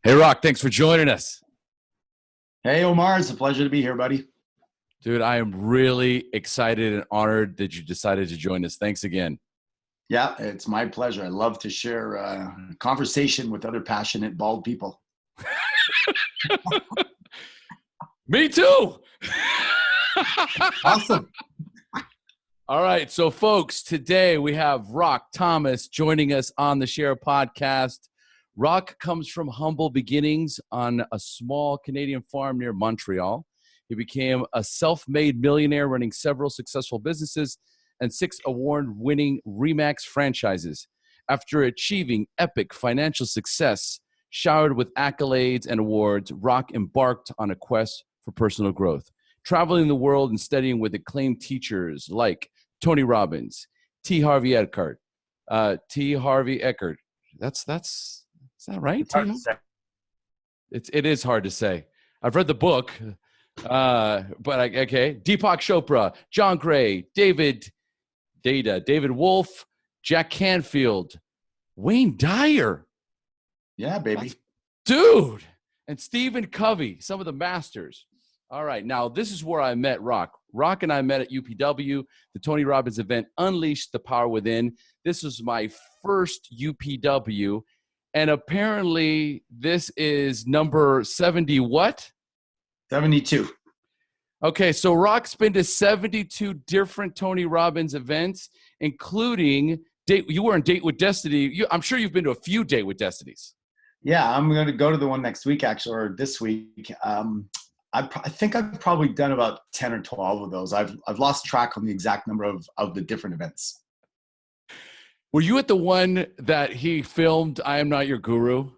Hey, Rock, thanks for joining us. Hey, Omar, it's a pleasure to be here, buddy. Dude, I am really excited and honored that you decided to join us. Thanks again. Yeah, it's my pleasure. I love to share conversation with other passionate bald people. Me too. Awesome. All right. So, folks, today we have Rock Thomas joining us on the Share podcast. Rock comes from humble beginnings on a small Canadian farm near Montreal. He became a self-made millionaire running several successful businesses and 6 award-winning RE/MAX franchises. After achieving epic financial success, showered with accolades and awards, Rock embarked on a quest for personal growth, traveling the world and studying with acclaimed teachers like Tony Robbins, T. Harvey Eckert. T. Harvey Eckert. Is that right? It's hard to say. It is hard to say. I've read the book, okay. Deepak Chopra, John Gray, David Wolf, Jack Canfield, Wayne Dyer. Yeah, baby. Dude. And Stephen Covey, some of the masters. All right. Now, this is where I met Rock. Rock and I met at UPW, the Tony Robbins event, Unleash the Power Within. This was my first UPW. And apparently this is number 70 what? 72. Okay, so Rock's been to 72 different Tony Robbins events, including you were in Date with Destiny. I'm sure you've been to a few Date with Destinies. Yeah, I'm going to go to the one next week, actually, or this week. I think I've probably done about 10 or 12 of those. I've lost track on the exact number of the different events. Were you at the one that he filmed, I Am Not Your Guru?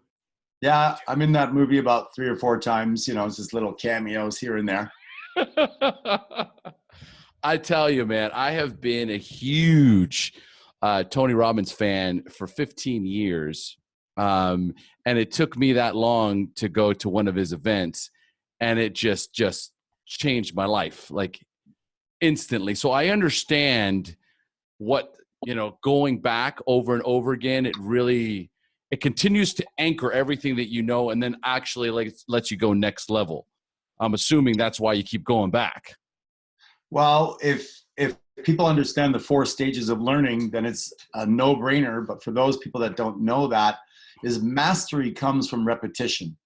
Yeah, I'm in that movie about 3 or 4 times. You know, it's just little cameos here and there. I tell you, man, I have been a huge Tony Robbins fan for 15 years. And it took me that long to go to one of his events. And it just changed my life, like instantly. So I understand what, going back over and over again, it continues to anchor everything that you know, and then actually lets you go next level. I'm assuming that's why you keep going back. Well, if people understand the 4 stages of learning, then it's a no-brainer. But for those people that don't know that, is mastery comes from repetition.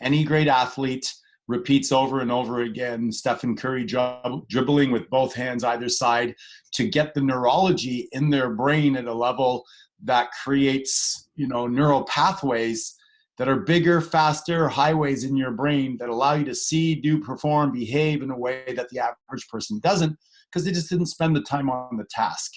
Any great athlete repeats over and over again. Stephen Curry dribbling with both hands either side to get the neurology in their brain at a level that creates, neural pathways that are bigger, faster highways in your brain that allow you to see, do, perform, behave in a way that the average person doesn't, because they just didn't spend the time on the task.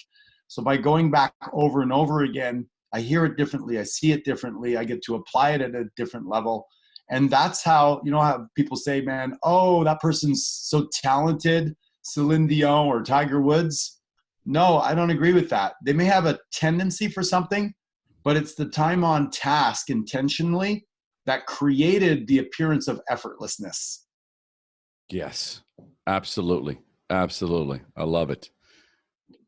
So by going back over and over again, I hear it differently, I see it differently, I get to apply it at a different level. And that's how, how people say, man, oh, that person's so talented, Celine Dion or Tiger Woods. No, I don't agree with that. They may have a tendency for something, but it's the time on task intentionally that created the appearance of effortlessness. Yes, absolutely. Absolutely. I love it. Did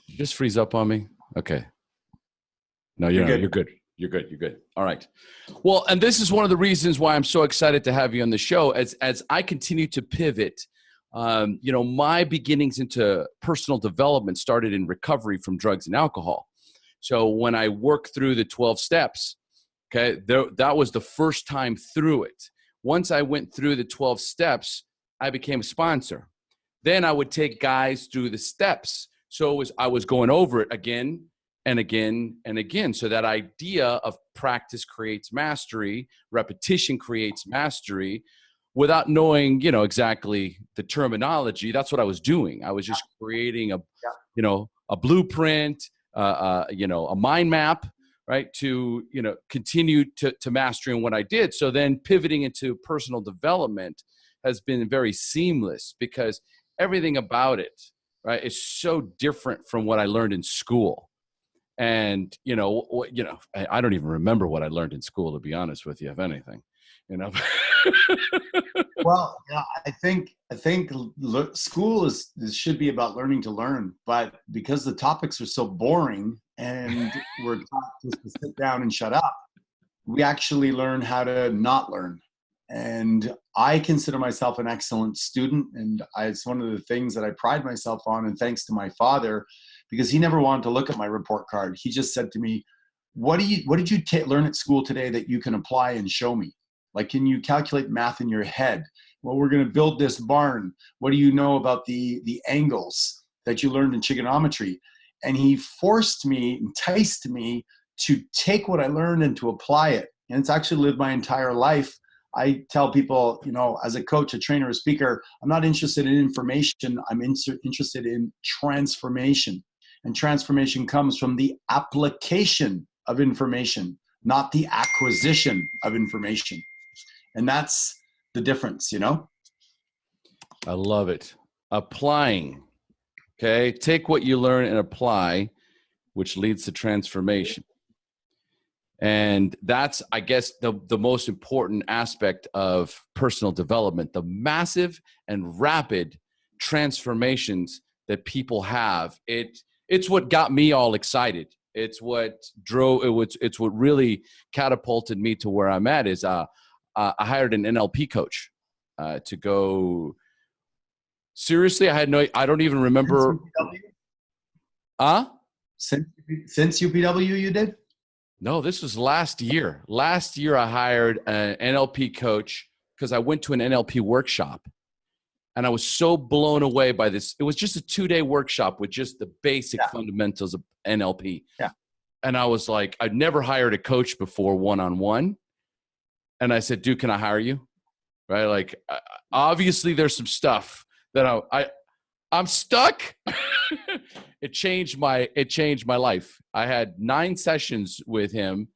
you just freeze up on me? Okay. No, you're good. You're good. All right. Well, and this is one of the reasons why I'm so excited to have you on the show as I continue to pivot. My beginnings into personal development started in recovery from drugs and alcohol. So when I worked through the 12 steps, okay, that was the first time through it. Once I went through the 12 steps, I became a sponsor. Then I would take guys through the steps. So I was going over it again and again and again. So that idea of practice creates mastery, repetition creates mastery, without knowing, exactly the terminology. That's what I was doing. I was just creating a blueprint, a mind map, right, to, continue to mastering what I did. So then pivoting into personal development has been very seamless because everything about it, right, is so different from what I learned in school. And, I don't even remember what I learned in school, to be honest with you, if anything, Well, I think school should be about learning to learn, but because the topics are so boring and we're taught just to sit down and shut up, we actually learn how to not learn. And I consider myself an excellent student. And it's one of the things that I pride myself on. And thanks to my father, because he never wanted to look at my report card. He just said to me, what did you learn at school today that you can apply and show me? Like, can you calculate math in your head? Well, we're going to build this barn. What do you know about the angles that you learned in trigonometry? And he enticed me to take what I learned and to apply it. And it's actually lived my entire life. I tell people, as a coach, a trainer, a speaker, I'm not interested in information. I'm interested in transformation. And transformation comes from the application of information, not the acquisition of information. And that's the difference, I love it. Applying. Okay. Take what you learn and apply, which leads to transformation. And that's, I guess, the most important aspect of personal development, the massive and rapid transformations that people have. It's what got me all excited. It's what it's what really catapulted me to where I'm at is I hired an NLP coach to go. Seriously, I don't even remember. Since UPW you did? No, this was last year. Last year, I hired an NLP coach because I went to an NLP workshop. And I was so blown away by this. It was just a 2-day workshop with just the basic fundamentals of NLP. Yeah. And I was like, I'd never hired a coach before one-on-one. And I said, dude, can I hire you? Right? Like, obviously, there's some stuff that I'm stuck. It changed my life. I had 9 sessions with him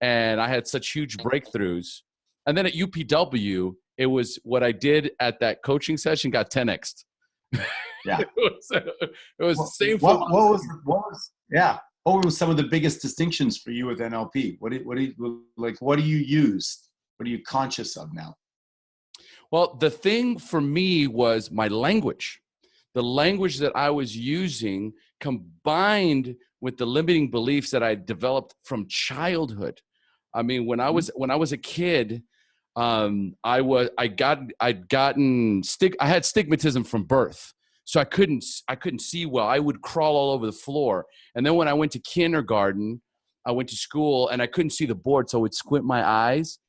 and I had such huge breakthroughs. And then at UPW, it was what I did at that coaching session got 10x'd. Yeah. it was the same. What was some of the biggest distinctions for you with NLP? What do you use? What are you conscious of now? Well, the thing for me was my language. The language that I was using combined with the limiting beliefs that I developed from childhood. I mean, when I was a kid, I had stigmatism from birth. So I couldn't see well. I would crawl all over the floor. And then when I went to kindergarten, I went to school and I couldn't see the board. So I would squint my eyes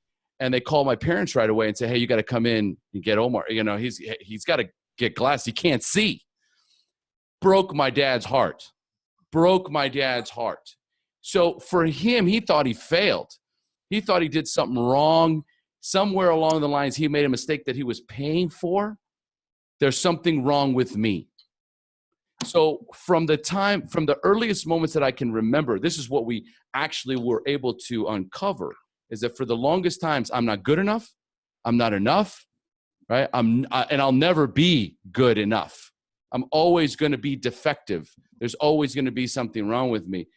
and they called my parents right away and say, hey, you got to come in and get Omar. He's got to get glasses. He can't see. Broke my dad's heart. So for him, he thought he failed. He thought he did something wrong. Somewhere along the lines, he made a mistake that he was paying for. There's something wrong with me. So from the earliest moments that I can remember, this is what we actually were able to uncover, is that for the longest times, I'm not good enough. I'm not enough, right? And I'll never be good enough. I'm always going to be defective. There's always going to be something wrong with me.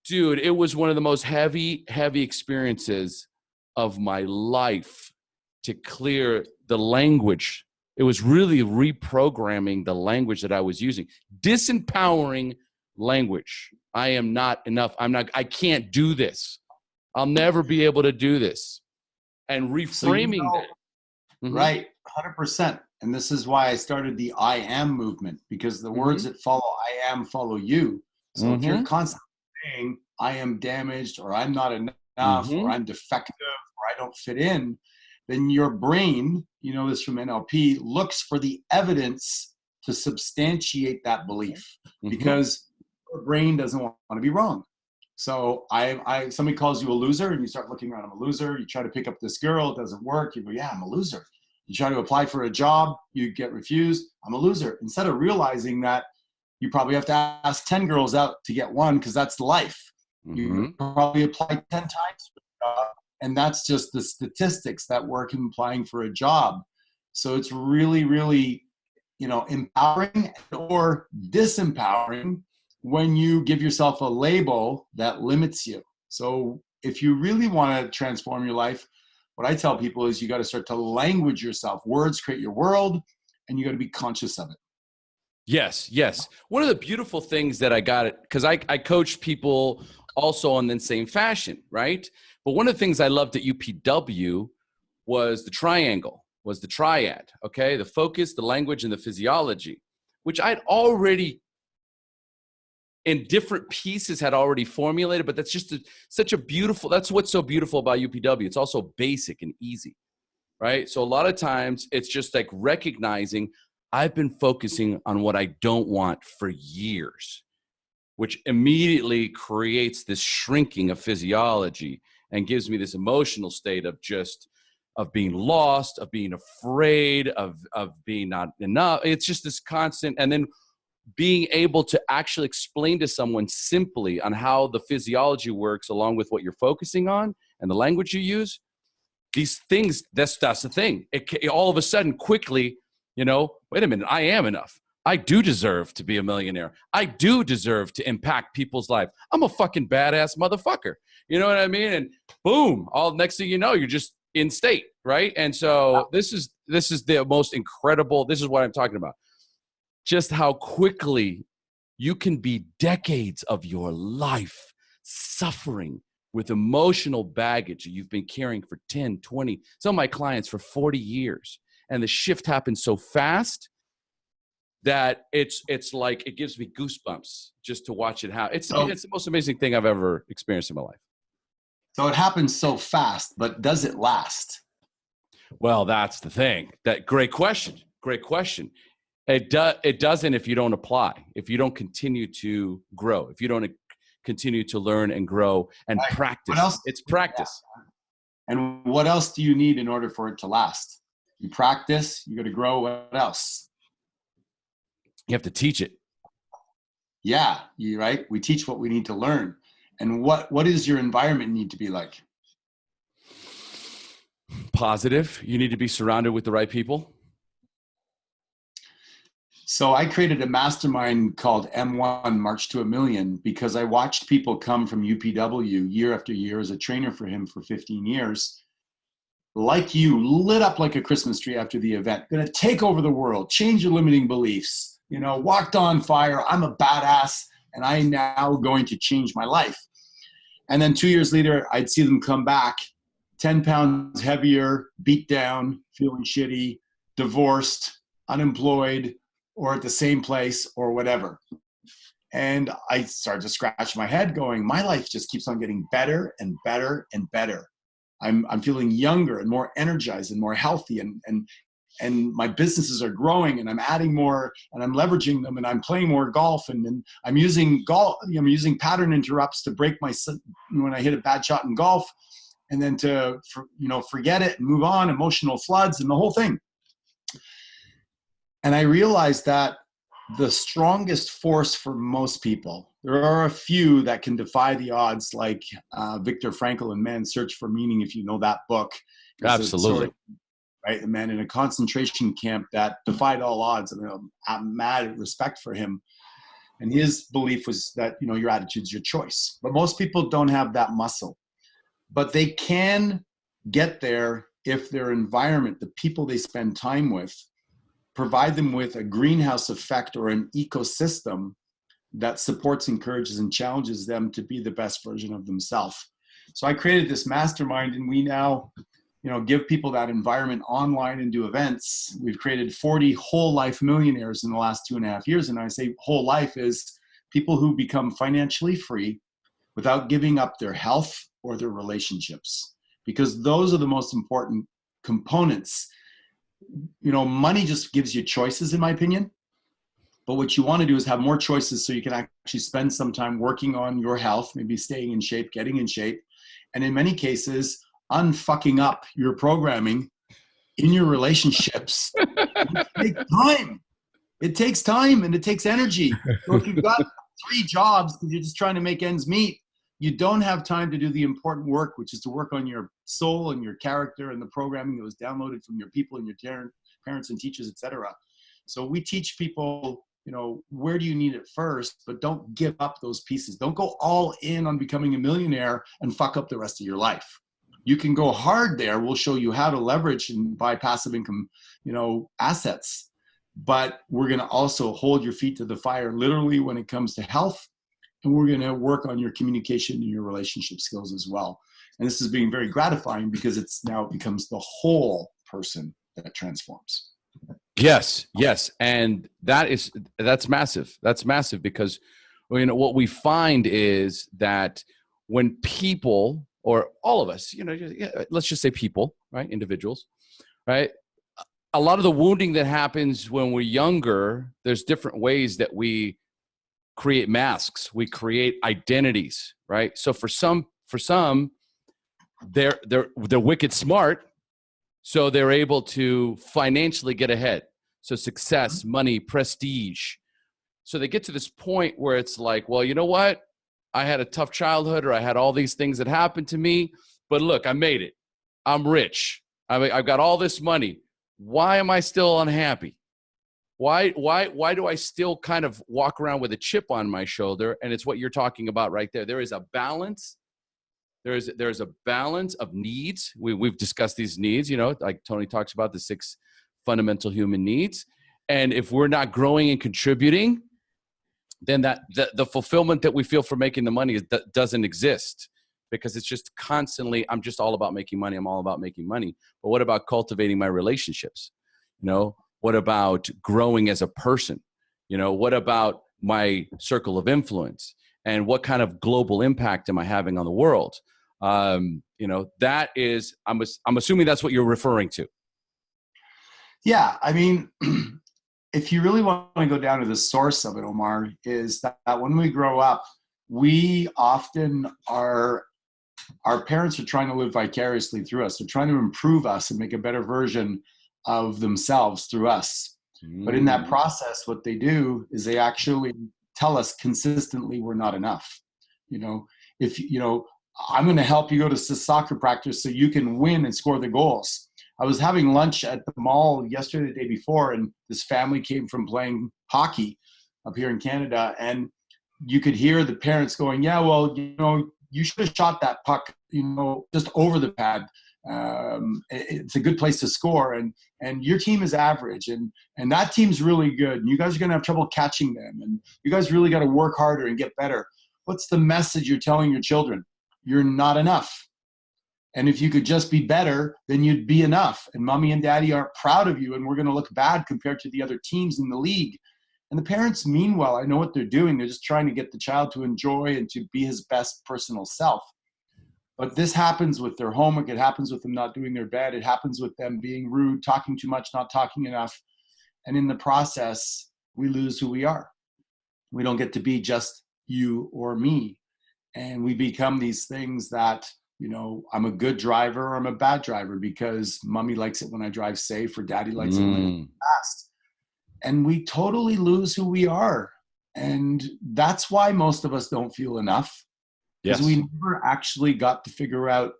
Dude, it was one of the most heavy experiences of my life to clear the language. It was really reprogramming the language that I was using. Disempowering language. I am not enough. I can't do this. I'll never be able to do this. And reframing that. Mm-hmm. Right, 100%. And this is why I started the I am movement, because the words that follow I am follow you. So if you're constantly saying I am damaged or I'm not enough or I'm defective or I don't fit in, then your brain, you know this from NLP, looks for the evidence to substantiate that belief because your brain doesn't want to be wrong. So somebody calls you a loser and you start looking around, I'm a loser. You try to pick up this girl, it doesn't work. You go, yeah, I'm a loser. You try to apply for a job, you get refused, I'm a loser. Instead of realizing that you probably have to ask 10 girls out to get one because that's life. You probably apply 10 times for a job, and that's just the statistics that work in applying for a job. So it's really, really, empowering or disempowering when you give yourself a label that limits you. So if you really want to transform your life, what I tell people is you got to start to language yourself. Words create your world, and you got to be conscious of it. Yes. One of the beautiful things that I got, because I coach people also in the same fashion, right? But one of the things I loved at UPW was the triangle, was the triad, okay? The focus, the language, and the physiology, which I'd already, in different pieces, had already formulated, but that's just such a beautiful, that's what's so beautiful about UPW. It's also basic and easy, right? So a lot of times it's just like recognizing I've been focusing on what I don't want for years, which immediately creates this shrinking of physiology and gives me this emotional state of just, of being lost, of being afraid, of being not enough. It's just this constant, and then being able to actually explain to someone simply on how the physiology works along with what you're focusing on and the language you use, these things, that's the thing. It all of a sudden quickly, wait a minute, I am enough. I do deserve to be a millionaire. I do deserve to impact people's life. I'm a fucking badass motherfucker. You know what I mean? And boom, all next thing you know, you're just in state, right? And so this is the most incredible, this is what I'm talking about. Just how quickly you can be decades of your life suffering with emotional baggage that you've been carrying for 10, 20, some of my clients for 40 years. And the shift happens so fast that it's like, it gives me goosebumps just to watch it happen. It's the most amazing thing I've ever experienced in my life. So it happens so fast, but does it last? Well, that's the thing. Great question. It doesn't if you don't apply, if you don't continue to grow, if you don't continue to learn and grow and practice. It's practice. Yeah. And what else do you need in order for it to last? You practice, you got to grow. What else? You have to teach it. Yeah, you're right. We teach what we need to learn. And what does your environment need to be like? Positive. You need to be surrounded with the right people. So I created a mastermind called M1 March to a Million because I watched people come from UPW year after year as a trainer for him for 15 years. Like you, lit up like a Christmas tree after the event, going to take over the world, change your limiting beliefs, walked on fire. I'm a badass and I'm now going to change my life. And then 2 years later, I'd see them come back 10 pounds heavier, beat down, feeling shitty, divorced, unemployed, or at the same place or whatever. And I started to scratch my head going, my life just keeps on getting better and better and better. I'm feeling younger and more energized and more healthy, and my businesses are growing, and I'm adding more, and I'm leveraging them, and I'm playing more golf, and I'm using pattern interrupts to break when I hit a bad shot in golf, and then to forget it and move on, emotional floods and the whole thing. And I realized that the strongest force for most people, there are a few that can defy the odds, like Viktor Frankl in Man's Search for Meaning, if you know that book. Absolutely. Right? A man in a concentration camp that defied all odds. And I'm mad at respect for him. And his belief was that, your attitude's your choice. But most people don't have that muscle. But they can get there if their environment, the people they spend time with, provide them with a greenhouse effect or an ecosystem that supports, encourages, and challenges them to be the best version of themselves. So I created this mastermind, and we now, give people that environment online and do events. We've created 40 whole life millionaires in the last 2.5 years. And I say whole life is people who become financially free without giving up their health or their relationships, because those are the most important components. Money just gives you choices, in my opinion. But what you want to do is have more choices so you can actually spend some time working on your health, maybe staying in shape, getting in shape. And in many cases, unfucking up your programming in your relationships. It takes time and it takes energy. So if you've got 3 jobs and you're just trying to make ends meet, you don't have time to do the important work, which is to work on your soul and your character and the programming that was downloaded from your people and your parents and teachers, etc. So we teach people, where do you need it first, but don't give up those pieces. Don't go all in on becoming a millionaire and fuck up the rest of your life. You can go hard there. We'll show you how to leverage and buy passive income, assets. But we're going to also hold your feet to the fire, literally, when it comes to health and we're going to work on your communication and your relationship skills as well. And this is being very gratifying because it's now it becomes the whole person that transforms. Yes, yes. And that's massive. That's massive because, you know, what we find is that when people, or all of us, you know, let's just say people, right? Individuals, right? A lot of the wounding that happens when we're younger, there's different ways that we create masks. We create identities, right? So for some, they're wicked smart, so they're able to financially get ahead. So success, money, prestige. So they get to this point where it's like, well, you know what? I had a tough childhood, or I had all these things that happened to me, but look, I made it. I'm rich. I've got all this money. Why am I still unhappy? Why do I still kind of walk around with a chip on my shoulder? And it's what you're talking about right there. There is a balance. There's a balance of needs. We've discussed these needs, you know, like Tony talks about the 6 fundamental human needs. And if we're not growing and contributing, then the fulfillment that we feel for making the money doesn't exist, because it's just constantly, I'm just all about making money. I'm all about making money. But what about cultivating my relationships? You know, what about growing as a person? You know, what about my circle of influence? And what kind of global impact am I having on the world? You know, that is, I'm assuming that's what you're referring to. Yeah, I mean, if you really want to go down to the source of it, Omar, is that when we grow up, we often are, our parents are trying to live vicariously through us. They're trying to improve us and make a better version of themselves through us. But in that process, what they do is they actually tell us consistently we're not enough. You know, if, you know, I'm going to help you go to soccer practice so you can win and score the goals. I was having lunch at the mall yesterday, the day before, and this family came from playing hockey up here in Canada. And you could hear the parents going, yeah, well, you know, you should have shot that puck, you know, just over the pad. It's a good place to score, and your team is average, and that team's really good, and you guys are going to have trouble catching them, and you guys really got to work harder and get better. What's the message you're telling your children? You're not enough. And if you could just be better, then you'd be enough. And mommy and daddy aren't proud of you, and we're going to look bad compared to the other teams in the league. And the parents mean well. I know what they're doing. They're just trying to get the child to enjoy and to be his best personal self. But this happens with their homework. It happens with them not doing their bed. It happens with them being rude, talking too much, not talking enough. And in the process, we lose who we are. We don't get to be just you or me. And we become these things that, you know, I'm a good driver or I'm a bad driver because mommy likes it when I drive safe, or daddy likes it when I drive fast. And we totally lose who we are. And that's why most of us don't feel enough. Because we never actually got to figure out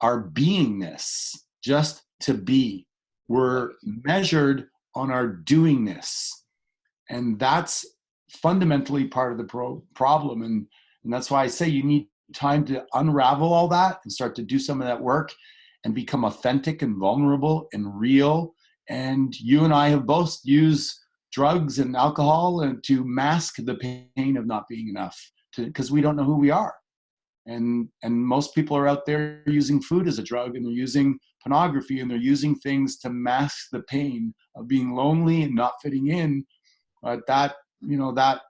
our beingness, just to be. We're measured on our doingness. And that's fundamentally part of the problem. And that's why I say you need time to unravel all that and start to do some of that work and become authentic and vulnerable and real. And you and I have both used drugs and alcohol and to mask the pain of not being enough, because we don't know who we are. And most people are out there using food as a drug, and they're using pornography, and they're using things to mask the pain of being lonely and not fitting in. But that, you know, that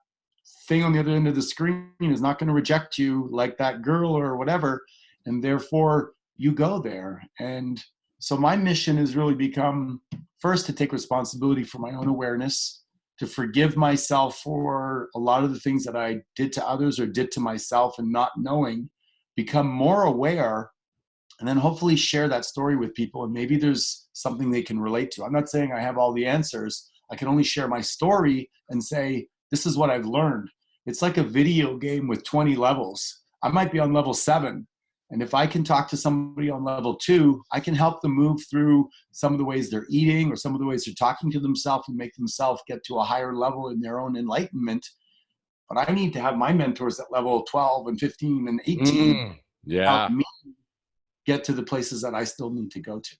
thing on the other end of the screen is not going to reject you like that girl or whatever. And therefore you go there. And so my mission has really become, first, to take responsibility for my own awareness, to forgive myself for a lot of the things that I did to others or did to myself and not knowing, become more aware, and then hopefully share that story with people. And maybe there's something they can relate to. I'm not saying I have all the answers. I can only share my story and say, this is what I've learned. It's like a video game with 20 levels. I might be on level 7. And if I can talk to somebody on level 2, I can help them move through some of the ways they're eating or some of the ways they're talking to themselves and make themselves get to a higher level in their own enlightenment. But I need to have my mentors at level 12 and 15 and 18 help me get to the places that I still need to go to.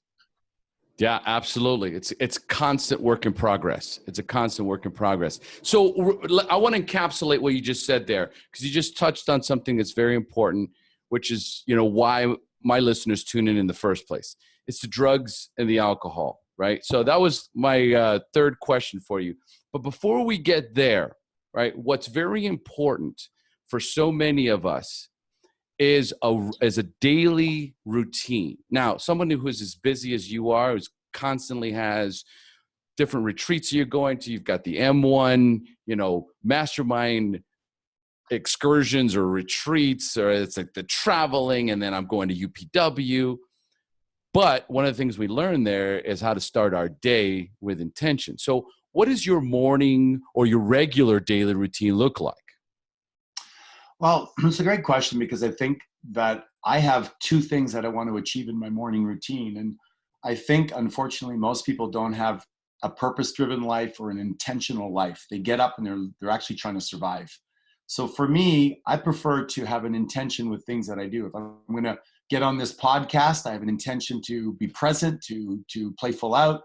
Yeah, absolutely. It's constant work in progress. It's a constant work in progress. So I want to encapsulate what you just said there, because you just touched on something that's very important, which is, why my listeners tune in the first place. It's the drugs and the alcohol, right? So that was my third question for you. But before we get there, right, what's very important for so many of us is a daily routine. Now, someone who is as busy as you are, who's constantly has different retreats you're going to, you've got the M1, mastermind excursions or retreats, or it's like the traveling, and then I'm going to UPW. But one of the things we learn there is how to start our day with intention. So what does your morning or your regular daily routine look like? Well, it's a great question, because I think that I have two things that I want to achieve in my morning routine. And I think, unfortunately, most people don't have a purpose-driven life or an intentional life. They get up and they're actually trying to survive. So for me, I prefer to have an intention with things that I do. If I'm going to get on this podcast, I have an intention to be present, to play full out,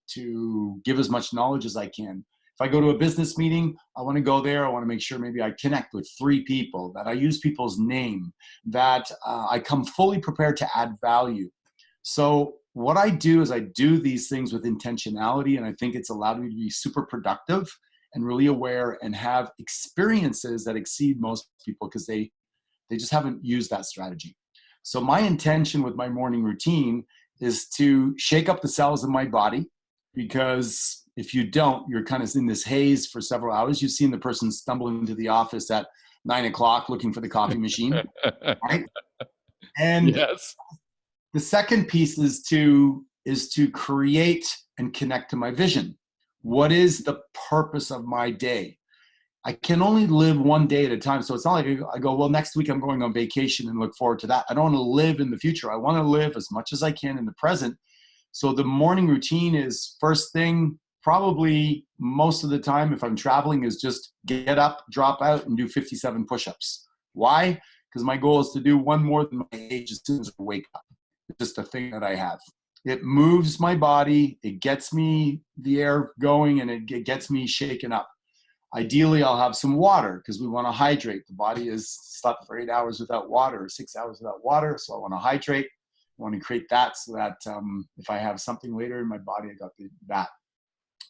to give as much knowledge as I can. If I go to a business meeting, I want to go there. I want to make sure maybe I connect with 3 people, that I use people's name, that I come fully prepared to add value. So what I do is I do these things with intentionality, and I think it's allowed me to be super productive and really aware and have experiences that exceed most people, because they just haven't used that strategy. So my intention with my morning routine is to shake up the cells in my body, because if you don't, you're kind of in this haze for several hours. You've seen the person stumble into the office at 9 o'clock looking for the coffee machine, right? And Yes. the second piece is to create and connect to my vision. What is the purpose of my day? I can only live one day at a time. So it's not like I go, well, next week I'm going on vacation and look forward to that. I don't want to live in the future. I want to live as much as I can in the present. So the morning routine is, first thing, probably most of the time if I'm traveling, is just get up, drop out, and do 57 push-ups. Why? Because my goal is to do one more than my age as soon as I wake up. It's just a thing that I have. It moves my body, it gets me the air going, and it gets me shaken up. Ideally, I'll have some water, because we want to hydrate. The body has slept for 8 hours without water, or 6 hours without water, so I want to hydrate. I want to create that so that if I have something later in my body, I got that.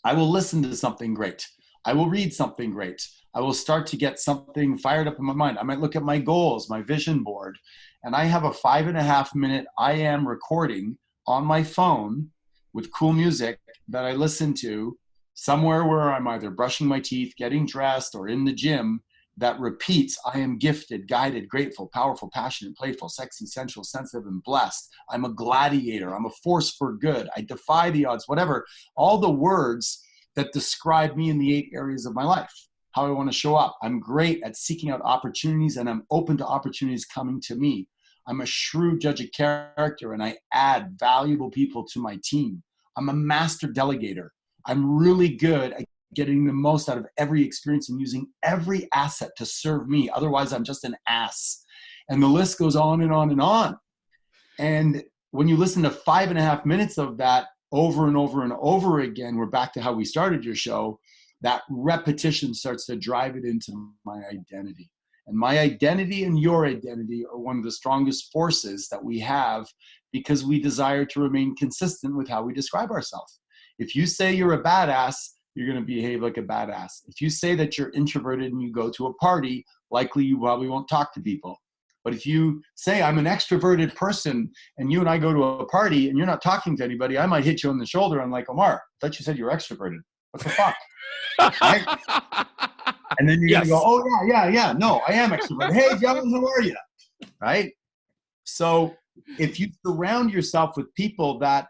I will listen to something great. I will read something great. I will start to get something fired up in my mind. I might look at my goals, my vision board, and I have a 5.5-minute I am recording on my phone with cool music that I listen to somewhere where I'm either brushing my teeth, getting dressed, or in the gym, that repeats, I am gifted, guided, grateful, powerful, passionate, playful, sexy, sensual, sensitive, and blessed. I'm a gladiator. I'm a force for good. I defy the odds, whatever. All the words that describe me in the 8 areas of my life, how I want to show up. I'm great at seeking out opportunities, and I'm open to opportunities coming to me. I'm a shrewd judge of character, and I add valuable people to my team. I'm a master delegator. I'm really good at getting the most out of every experience and using every asset to serve me. Otherwise, I'm just an ass. And the list goes on and on and on. And when you listen to 5.5 minutes of that over and over and over again, we're back to how we started your show, that repetition starts to drive it into my identity. And my identity and your identity are one of the strongest forces that we have, because we desire to remain consistent with how we describe ourselves. If you say you're a badass, you're going to behave like a badass. If you say that you're introverted and you go to a party, likely you probably won't talk to people. But if you say I'm an extroverted person and you and I go to a party and you're not talking to anybody, I might hit you on the shoulder. I'm like, Omar, I thought you said you were extroverted. What the fuck? Right? And then you're going to go, oh, yeah. No, I am extroverted. Hey, John, how are you? Right? So if you surround yourself with people that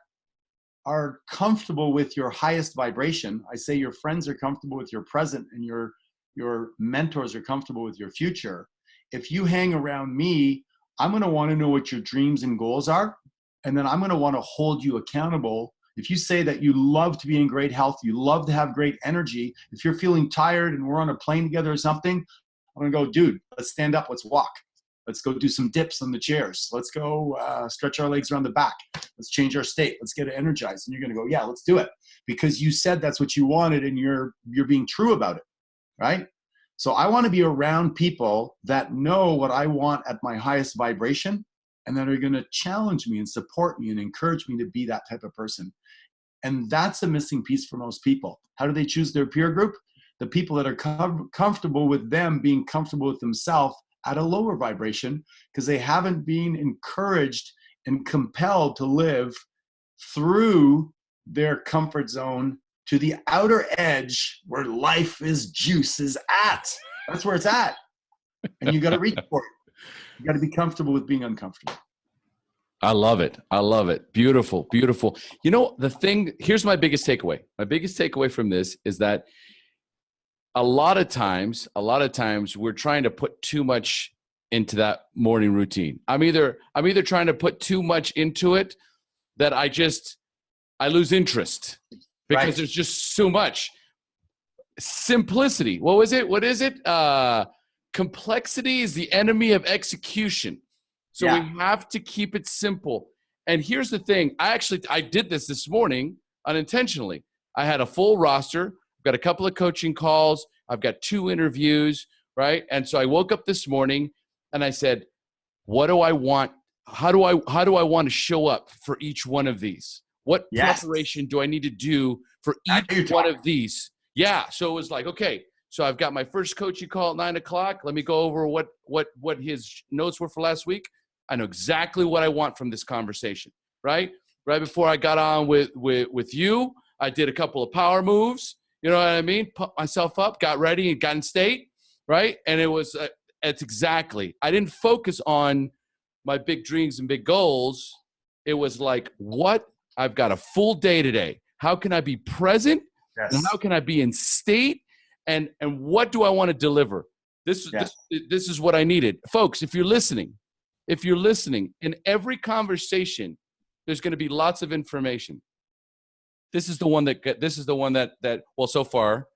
are comfortable with your highest vibration, I say your friends are comfortable with your present, and your mentors are comfortable with your future. If you hang around me, I'm going to want to know what your dreams and goals are. And then I'm going to want to hold you accountable. If you say that you love to be in great health, you love to have great energy, if you're feeling tired and we're on a plane together or something, I'm going to go, dude, let's stand up, let's walk. Let's go do some dips on the chairs. Let's go stretch our legs around the back. Let's change our state. Let's get energized. And you're going to go, yeah, let's do it. Because you said that's what you wanted and you're being true about it, right? So I want to be around people that know what I want at my highest vibration and that are going to challenge me and support me and encourage me to be that type of person. And that's a missing piece for most people. How do they choose their peer group? The people that are comfortable with them being comfortable with themselves at a lower vibration, because they haven't been encouraged and compelled to live through their comfort zone to the outer edge where life is juice is at. That's where it's at. And you got to reach for it. You got to be comfortable with being uncomfortable. I love it. I love it. Beautiful, beautiful. You know, here's my biggest takeaway. My biggest takeaway from this is that a lot of times we're trying to put too much into that morning routine. I'm either trying to put too much into it that I lose interest because there's just so much. Simplicity. What is it? Complexity is the enemy of execution. So we have to keep it simple. And here's the thing. I did this morning unintentionally. I had a full roster. I've got a couple of coaching calls. I've got 2 interviews, right? And so I woke up this morning and I said, what do I want? How do I want to show up for each one of these? What preparation do I need to do for each one of these? Yeah. So it was like, okay, so I've got my first coaching call at 9:00. Let me go over what his notes were for last week. I know exactly what I want from this conversation, right? Right before I got on with you, I did a couple of power moves. You know what I mean? Put myself up, got ready, and got in state, right? And it's exactly. I didn't focus on my big dreams and big goals. It was like, what? I've got a full day today. How can I be present? Yes. And how can I be in state? And what do I want to deliver? This is what I needed. Folks, if you're listening, in every conversation, there's going to be lots of information. This is the one that well, so far,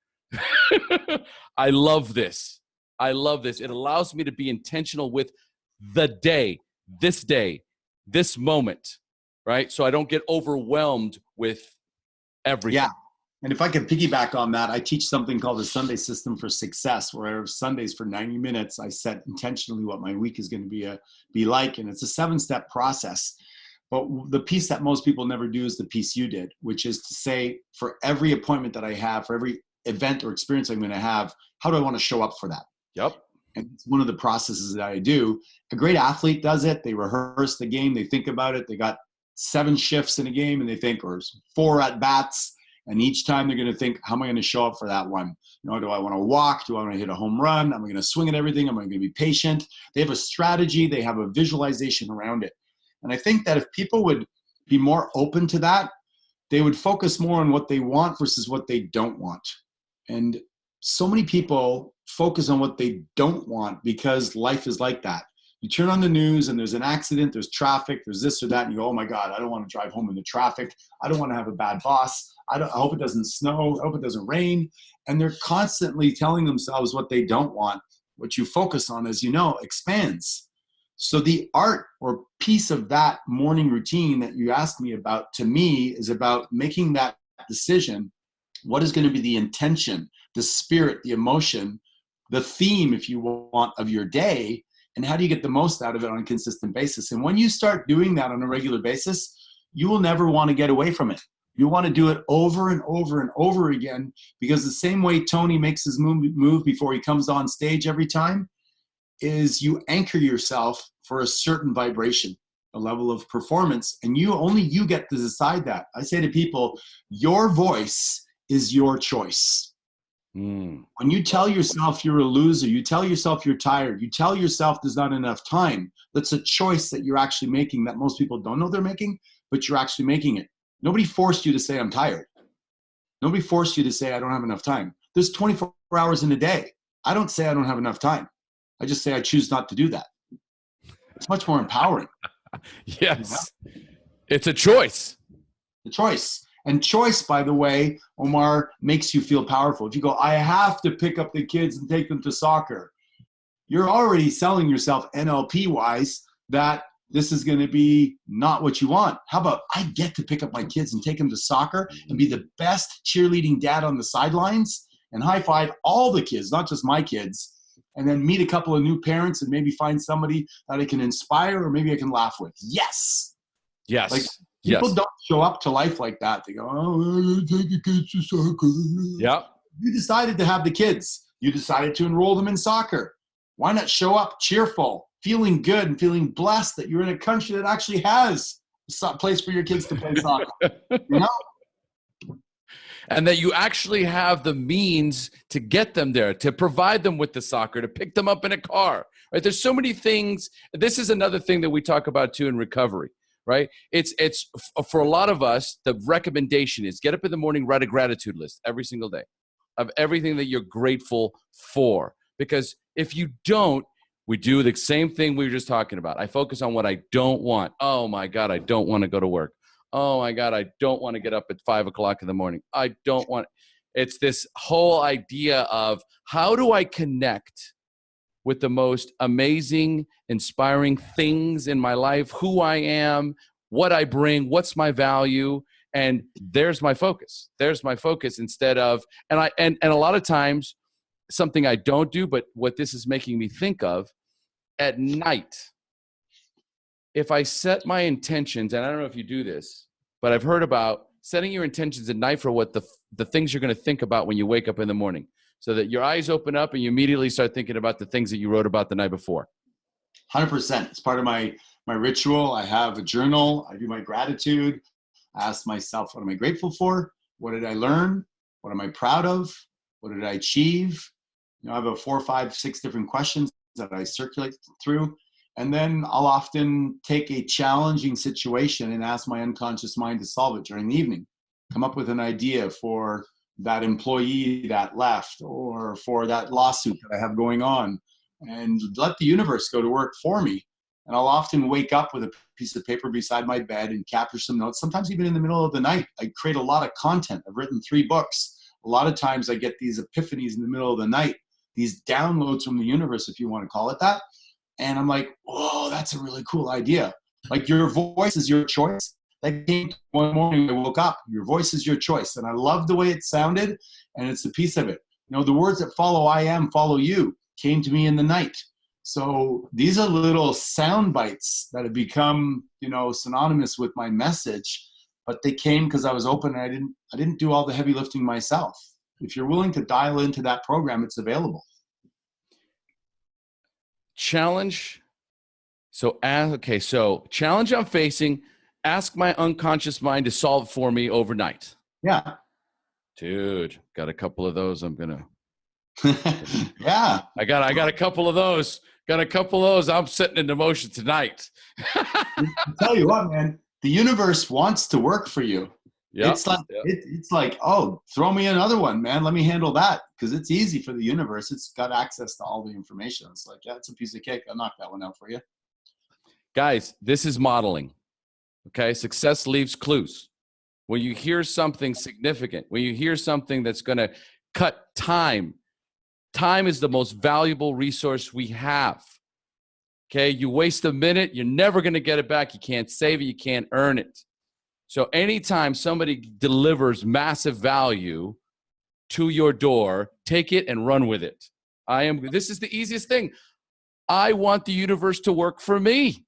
I love this. It allows me to be intentional with the day, this moment, right? So I don't get overwhelmed with everything. Yeah. And if I can piggyback on that, I teach something called the Sunday System for Success, where Sundays for 90 minutes, I set intentionally what my week is going to be like. And it's a 7-step process. But the piece that most people never do is the piece you did, which is to say, for every appointment that I have, for every event or experience I'm going to have, how do I want to show up for that? Yep. And it's one of the processes that I do. A great athlete does it. They rehearse the game. They think about it. They got 7 shifts in a game and they think, or 4 at bats. And each time they're going to think, how am I going to show up for that one? You know, do I want to walk? Do I want to hit a home run? Am I going to swing at everything? Am I going to be patient? They have a strategy. They have a visualization around it. And I think that if people would be more open to that, they would focus more on what they want versus what they don't want. And so many people focus on what they don't want because life is like that. You turn on the news and there's an accident, there's traffic, there's this or that, and you go, oh my God, I don't want to drive home in the traffic. I don't want to have a bad boss. I hope it doesn't snow. I hope it doesn't rain. And they're constantly telling themselves what they don't want. What you focus on, as you know, expands. So the art or piece of that morning routine that you asked me about, to me, is about making that decision. What is going to be the intention, the spirit, the emotion, the theme, if you want, of your day? And how do you get the most out of it on a consistent basis? And when you start doing that on a regular basis, you will never want to get away from it. You want to do it over and over and over again, because the same way Tony makes his move before he comes on stage every time is you anchor yourself for a certain vibration, a level of performance, and only you get to decide that. I say to people, your voice is your choice. When you tell yourself you're a loser, you tell yourself you're tired, you tell yourself there's not enough time, that's a choice that you're actually making that most people don't know they're making, but you're actually making it. Nobody forced you to say, I'm tired. Nobody forced you to say, I don't have enough time. There's 24 hours in a day. I don't say I don't have enough time. I just say I choose not to do that. It's much more empowering. Yes. You know? It's a choice. The choice. And choice, by the way, Omar, makes you feel powerful. If you go, I have to pick up the kids and take them to soccer. you're already selling yourself NLP wise that this is going to be not what you want. How about I get to pick up my kids and take them to soccer and be the best cheerleading dad on the sidelines and high five all the kids, not just my kids, and then meet a couple of new parents and maybe find somebody that I can inspire or maybe I can laugh with. Yes. Yes. Like people don't show up to life like that. They go, oh, take your kids to soccer. Yeah. You decided to have the kids. You decided to enroll them in soccer. Why not show up cheerful, feeling good and feeling blessed that you're in a country that actually has a place for your kids to play soccer? You know? And that you actually have the means to get them there, to provide them with the soccer, to pick them up in a car, right? There's so many things. This is another thing that we talk about too in recovery, right? It's for a lot of us, the recommendation is get up in the morning, write a gratitude list every single day of everything that you're grateful for. Because if you don't, we do the same thing we were just talking about. I focus on what I don't want. Oh my God, I don't want to go to work. Oh my God, I don't want to get up at 5 o'clock in the morning. I don't want. It's this whole idea of how do I connect with the most amazing, inspiring things in my life, who I am, what I bring, what's my value, and there's my focus. There's my focus instead of, and a lot of times, something I don't do, but what this is making me think of, at night, if I set my intentions, and I don't know if you do this, but I've heard about setting your intentions at night for what the things you're going to think about when you wake up in the morning, so that your eyes open up and you immediately start thinking about the things that you wrote about the night before. 100%. It's part of my ritual. I have a journal. I do my gratitude. I ask myself, what am I grateful for? What did I learn? What am I proud of? What did I achieve? I have 4, 5, 6 different questions that I circulate through. And then I'll often take a challenging situation and ask my unconscious mind to solve it during the evening. Come up with an idea for that employee that left or for that lawsuit that I have going on, and let the universe go to work for me. And I'll often wake up with a piece of paper beside my bed and capture some notes, sometimes even in the middle of the night. I create a lot of content. I've written 3 books. A lot of times I get these epiphanies in the middle of the night, these downloads from the universe, if you want to call it that. And I'm like, whoa, that's a really cool idea. Like, your voice is your choice. That came one morning I woke up. Your voice is your choice. And I love the way it sounded, and it's a piece of it. The words that follow I am, follow you came to me in the night. So these are little sound bites that have become, synonymous with my message, but they came because I was open and I didn't do all the heavy lifting myself. If you're willing to dial into that program, it's available. Challenge. So challenge I'm facing, ask my unconscious mind to solve it for me overnight. Yeah. Dude, got a couple of those. I'm going to. Yeah. I got a couple of those. I'm setting into motion tonight. I'll tell you what, man, the universe wants to work for you. Yep. It's like, oh, throw me another one, man. Let me handle that, because it's easy for the universe. It's got access to all the information. It's like, yeah, it's a piece of cake. I'll knock that one out for you. Guys, this is modeling. Okay, success leaves clues. When you hear something significant, when you hear something that's going to cut time is the most valuable resource we have. Okay, you waste a minute, you're never going to get it back. You can't save it, you can't earn it. So anytime somebody delivers massive value to your door, take it and run with it. This is the easiest thing. I want the universe to work for me.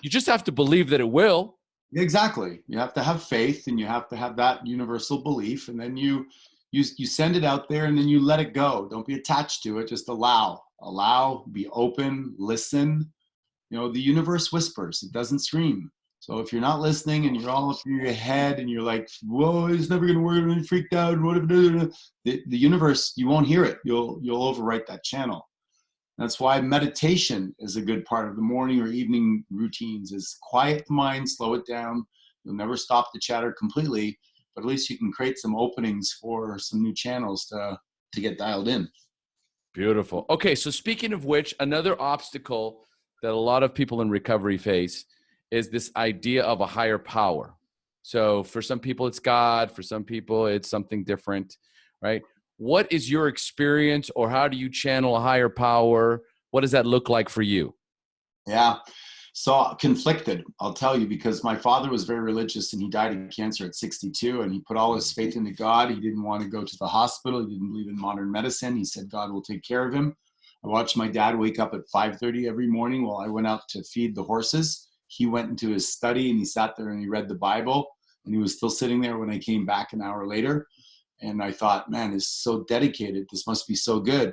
You just have to believe that it will. Exactly. You have to have faith, and you have to have that universal belief, and then you send it out there, and then you let it go. Don't be attached to it. Just allow, be open, listen. The universe whispers. It doesn't scream. So if you're not listening and you're all up in your head and you're like, whoa, it's never going to work, I'm freaked out, the universe, you won't hear it. You'll overwrite that channel. That's why meditation is a good part of the morning or evening routines, is quiet the mind, slow it down. You'll never stop the chatter completely, but at least you can create some openings for some new channels to get dialed in. Beautiful. Okay, so speaking of which, another obstacle that a lot of people in recovery face is this idea of a higher power. So for some people, it's God. For some people, it's something different, right? what is your experience, or how do you channel a higher power? What does that look like for you? Yeah. So conflicted, I'll tell you, because my father was very religious and he died of cancer at 62, and he put all his faith into God. He didn't want to go to the hospital. He didn't believe in modern medicine. He said God will take care of him. I watched my dad wake up at 5:30 every morning while I went out to feed the horses. He went into his study and he sat there and he read the Bible, and he was still sitting there when I came back an hour later. And I thought, man, this is so dedicated. This must be so good.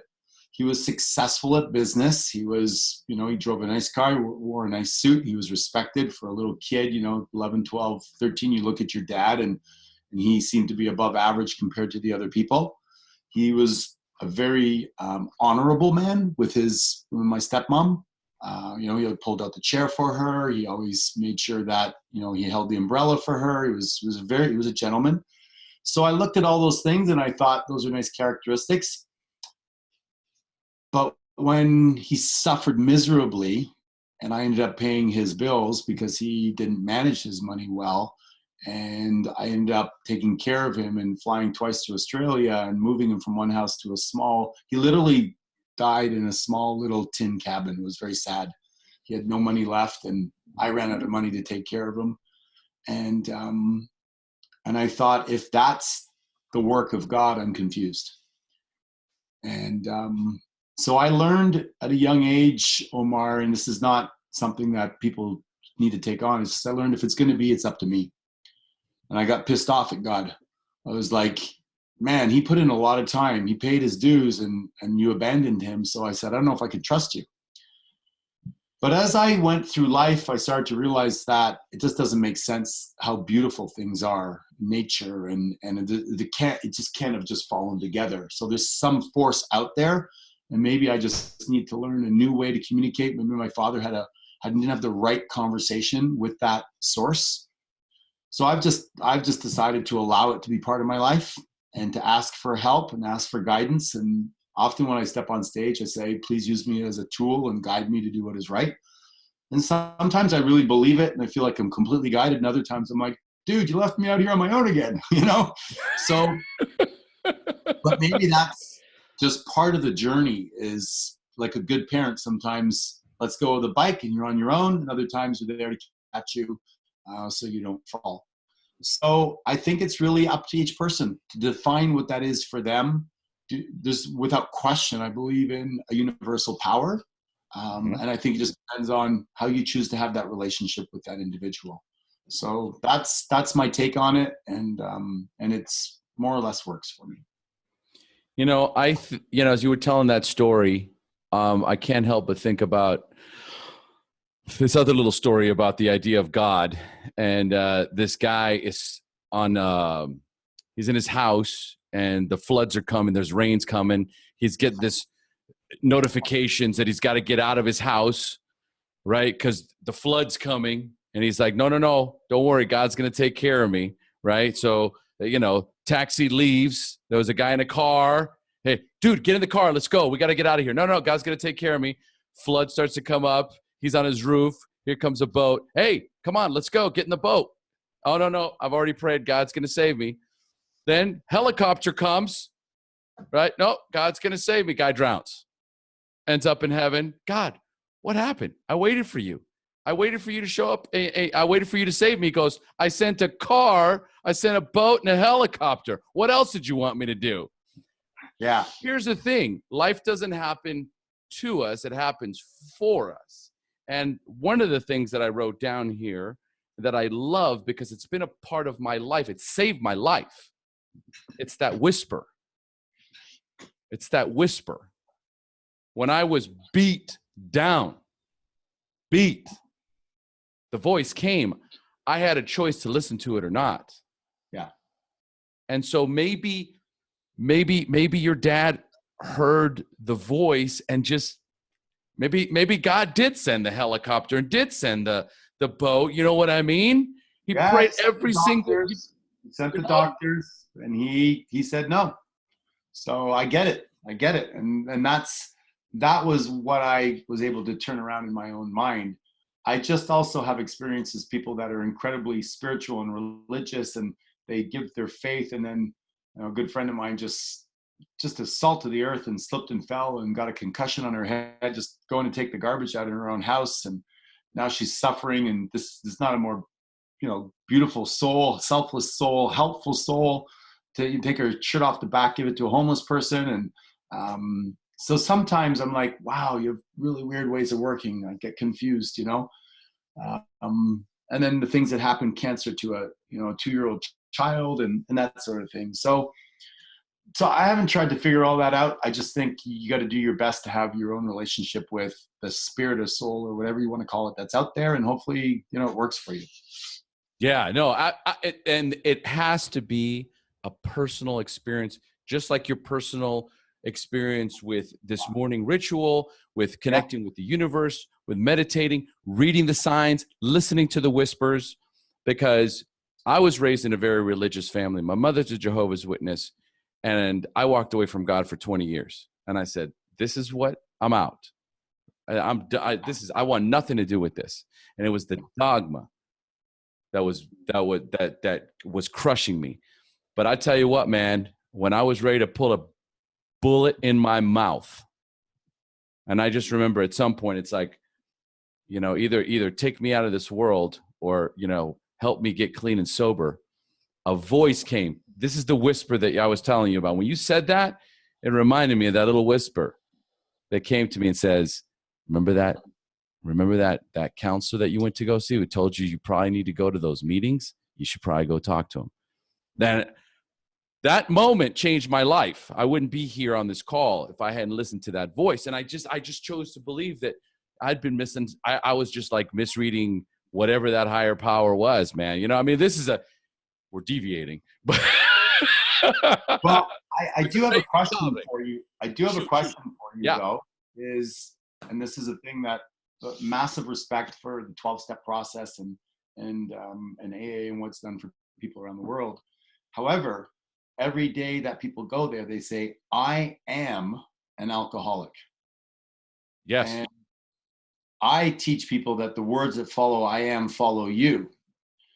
He was successful at business. He was, he drove a nice car, wore a nice suit. He was respected for a little kid, 11, 12, 13. You look at your dad and he seemed to be above average compared to the other people. He was a very honorable man with my stepmom. He pulled out the chair for her. He always made sure that, he held the umbrella for her. He was a gentleman. So I looked at all those things and I thought those are nice characteristics. But when he suffered miserably and I ended up paying his bills because he didn't manage his money well, and I ended up taking care of him and flying twice to Australia and moving him from one house to he literally died in a small little tin cabin. It was very sad. He had no money left and I ran out of money to take care of him. And I thought, if that's the work of God, I'm confused. And so I learned at a young age, Omar, and this is not something that people need to take on. It's just I learned if it's going to be, it's up to me. And I got pissed off at God. I was like, man, he put in a lot of time. He paid his dues and you abandoned him. So I said, I don't know if I could trust you. But as I went through life, I started to realize that it just doesn't make sense how beautiful things are, nature, and it just can't have just fallen together. So there's some force out there, and maybe I just need to learn a new way to communicate. Maybe my father didn't have the right conversation with that source. So I've just decided to allow it to be part of my life and to ask for help and ask for guidance. And often when I step on stage, I say, please use me as a tool and guide me to do what is right. And sometimes I really believe it and I feel like I'm completely guided. And other times I'm like, dude, you left me out here on my own again, So, but maybe that's just part of the journey. Is like a good parent. Sometimes let's go with the bike and you're on your own. And other times they're there to catch you so you don't fall. So I think it's really up to each person to define what that is for them. There's, without question, I believe in a universal power. And I think it just depends on how you choose to have that relationship with that individual. So that's my take on it. And it's more or less works for me. As you were telling that story, I can't help but think about this other little story about the idea of God. And this guy is he's in his house and the floods are coming. There's rains coming. He's getting this notifications that he's got to get out of his house, right? Because the flood's coming. And he's like, no, don't worry. God's going to take care of me, right? So, taxi leaves. There was a guy in a car. Hey, dude, get in the car. Let's go. We got to get out of here. No, God's going to take care of me. Flood starts to come up. He's on his roof. Here comes a boat. Hey, come on, let's go. Get in the boat. Oh, no. I've already prayed. God's going to save me. Then helicopter comes, right? No, God's going to save me. Guy drowns. Ends up in heaven. God, what happened? I waited for you. I waited for you to show up. I waited for you to save me. He goes, I sent a car. I sent a boat and a helicopter. What else did you want me to do? Yeah. Here's the thing. Life doesn't happen to us. It happens for us. And one of the things that I wrote down here that I love because it's been a part of my life, it saved my life. It's that whisper. It's that whisper. When I was beat down, the voice came. I had a choice to listen to it or not. Yeah. And so maybe your dad heard the voice and just maybe God did send the helicopter and did send the boat. You know what I mean? He prayed every single. He sent the doctors, and he said no. So I get it, and that was what I was able to turn around in my own mind. I just also have experiences people that are incredibly spiritual and religious, and they give their faith, and then a good friend of mine just just a salt of the earth and slipped and fell and got a concussion on her head, just going to take the garbage out of her own house. And now she's suffering. And this is not a more, beautiful soul, selfless soul, helpful soul to take her shirt off the back, give it to a homeless person. And so sometimes I'm like, wow, you have really weird ways of working. I get confused, and then the things that happen, cancer to a 2-year-old child and that sort of thing. So I haven't tried to figure all that out. I just think you got to do your best to have your own relationship with the spirit or soul or whatever you want to call it that's out there. And hopefully, it works for you. Yeah, no, and it has to be a personal experience, just like your personal experience with this morning ritual, with connecting with the universe, with meditating, reading the signs, listening to the whispers, because I was raised in a very religious family. My mother's a Jehovah's Witness, and I walked away from God for 20 years. And I said, this is what I'm out. I want nothing to do with this. And it was the dogma that was crushing me. But I tell you what, man, when I was ready to pull a bullet in my mouth, and I just remember at some point, it's like, either take me out of this world or, help me get clean and sober. A voice came. This is the whisper that I was telling you about. When you said that, it reminded me of that little whisper that came to me and says, remember that counselor that you went to go see who told you probably need to go to those meetings? You should probably go talk to him. Then that moment changed my life. I wouldn't be here on this call if I hadn't listened to that voice. And I just chose to believe that I'd been missing. I was just like misreading whatever that higher power was, man. We're deviating, but well, I do have a question for you. Though, and this is a thing that massive respect for the 12-step process and AA and what's done for people around the world. However, every day that people go there, they say, I am an alcoholic. Yes. And I teach people that the words that follow I am follow you.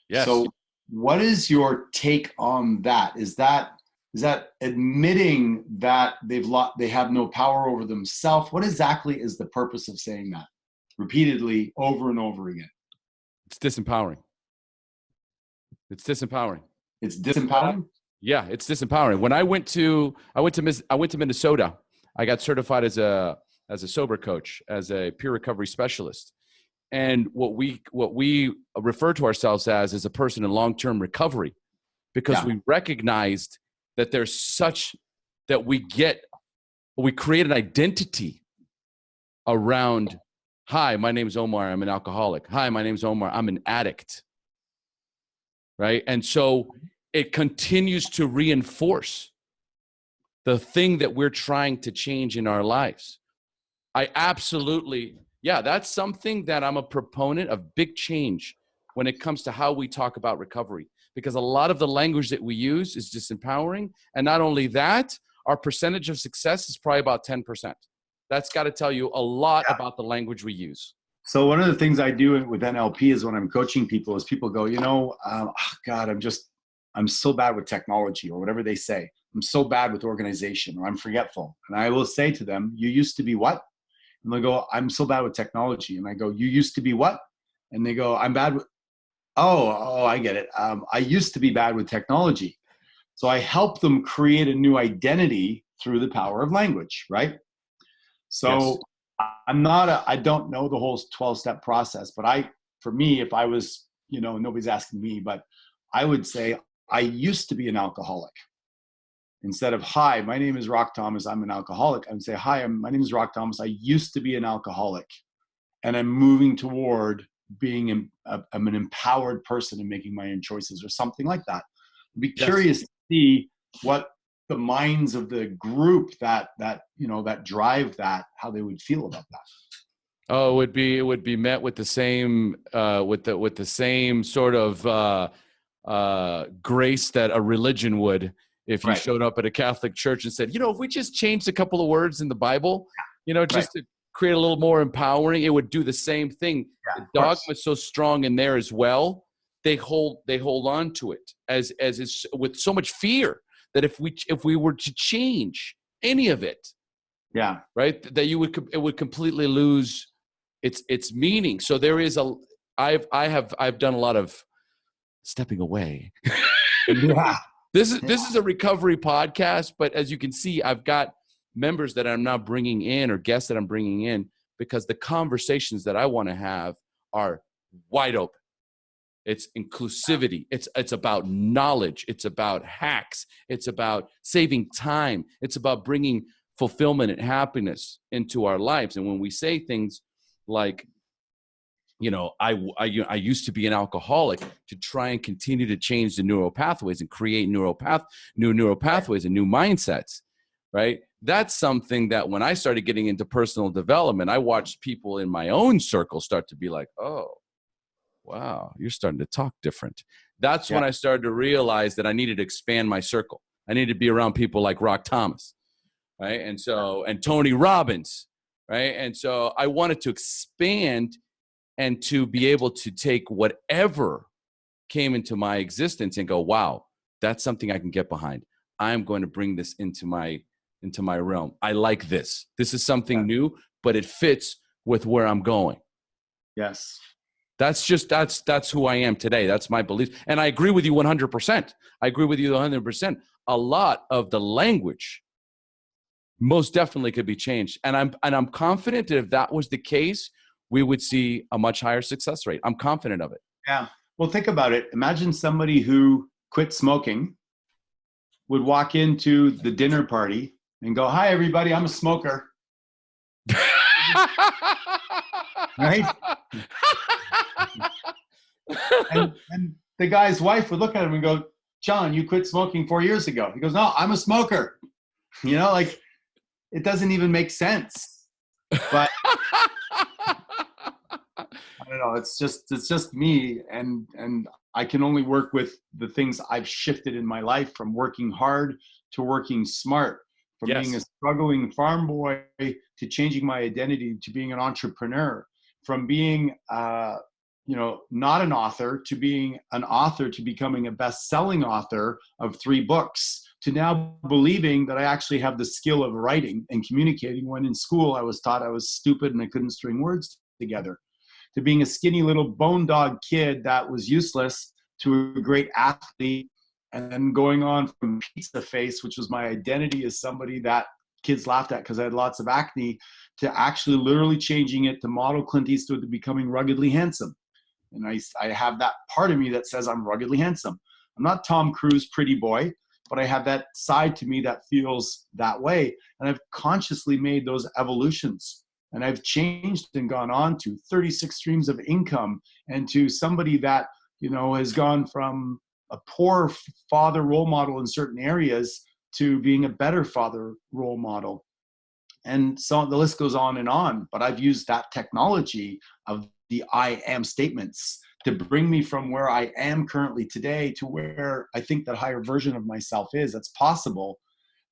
Yes. So what is your take on that? Is that admitting that they have no power over themselves? What exactly is the purpose of saying that repeatedly over and over again? It's disempowering. It's disempowering. It's disempowering? Yeah, it's disempowering. When I went to Minnesota, I got certified as a sober coach, as a peer recovery specialist. And what we refer to ourselves as is a person in long-term recovery, because we recognized that there's such that we create an identity around, hi, my name's Omar, I'm an alcoholic. Hi, my name's Omar, I'm an addict. Right? And so it continues to reinforce the thing that we're trying to change in our lives. That's something that I'm a proponent of, big change when it comes to how we talk about recovery, because a lot of the language that we use is disempowering. And not only that, our percentage of success is probably about 10%. That's got to tell you a lot about the language we use. So one of the things I do with NLP is when I'm coaching people is people go, God, I'm so bad with technology, or whatever they say. I'm so bad with organization, or I'm forgetful. And I will say to them, you used to be what? And they go, I'm so bad with technology. And I go, you used to be what? And they go, I'm bad with, I get it. I used to be bad with technology. So I help them create a new identity through the power of language, right? So yes. I don't know the whole 12-step process, but for me, if I was, nobody's asking me, but I would say I used to be an alcoholic. Instead of, hi, my name is Rock Thomas, I'm an alcoholic, I would say, hi, my name is Rock Thomas, I used to be an alcoholic, and I'm moving toward being I'm an empowered person and making my own choices, or something like that. I'd be curious to see what the minds of the group that drive that, how they would feel about that. Oh, it would be met with the same with the same sort of grace that a religion would. If you showed up at a Catholic church and said, if we just changed a couple of words in the Bible, just to create a little more empowering, it would do the same thing. The dogma is so strong in there as well. They hold on to it as is with so much fear that if we were to change any of it. Yeah. Right. That it would completely lose its meaning. So there is I've done a lot of stepping away. Yeah. This is a recovery podcast, but as you can see, I've got members that I'm now bringing in, or guests that I'm bringing in, because the conversations that I want to have are wide open. It's inclusivity. It's about knowledge. It's about hacks. It's about saving time. It's about bringing fulfillment and happiness into our lives. And when we say things like, I used to be an alcoholic, to try and continue to change the neural pathways and create new neural pathways and new mindsets, right? That's something that when I started getting into personal development, I watched people in my own circle start to be like, oh, wow, you're starting to talk different. That's when I started to realize that I needed to expand my circle. I needed to be around people like Rock Thomas, right? And Tony Robbins, right? And so I wanted to expand and to be able to take whatever came into my existence and go, wow, that's something I can get behind. I'm going to bring this into my realm. I like this. This is something new, but it fits with where I'm going. Yes. That's who I am today. That's my belief. And I agree with you 100%. I agree with you 100%. A lot of the language most definitely could be changed. And I'm confident that if that was the case, we would see a much higher success rate. I'm confident of it. Yeah. Well, think about it. Imagine somebody who quit smoking would walk into the dinner party and go, "Hi, everybody, I'm a smoker." Right? and the guy's wife would look at him and go, "John, you quit smoking 4 years ago." He goes, "No, I'm a smoker." Like, it doesn't even make sense. But I don't know. It's just me, and I can only work with the things I've shifted in my life, from working hard to working smart, from being a struggling farm boy to changing my identity to being an entrepreneur, from being not an author to being an author, to becoming a best-selling author of 3 books, to now believing that I actually have the skill of writing and communicating, when in school I was taught I was stupid and I couldn't string words together, to being a skinny little bone dog kid that was useless to a great athlete, and then going on from pizza face, which was my identity as somebody that kids laughed at because I had lots of acne, to actually literally changing it to model Clint Eastwood, to becoming ruggedly handsome. And I have that part of me that says I'm ruggedly handsome. I'm not Tom Cruise pretty boy, but I have that side to me that feels that way. And I've consciously made those evolutions. And I've changed and gone on to 36 streams of income, and to somebody that, has gone from a poor father role model in certain areas to being a better father role model. And so the list goes on. But I've used that technology of the I am statements to bring me from where I am currently today to where I think that higher version of myself is. That's possible,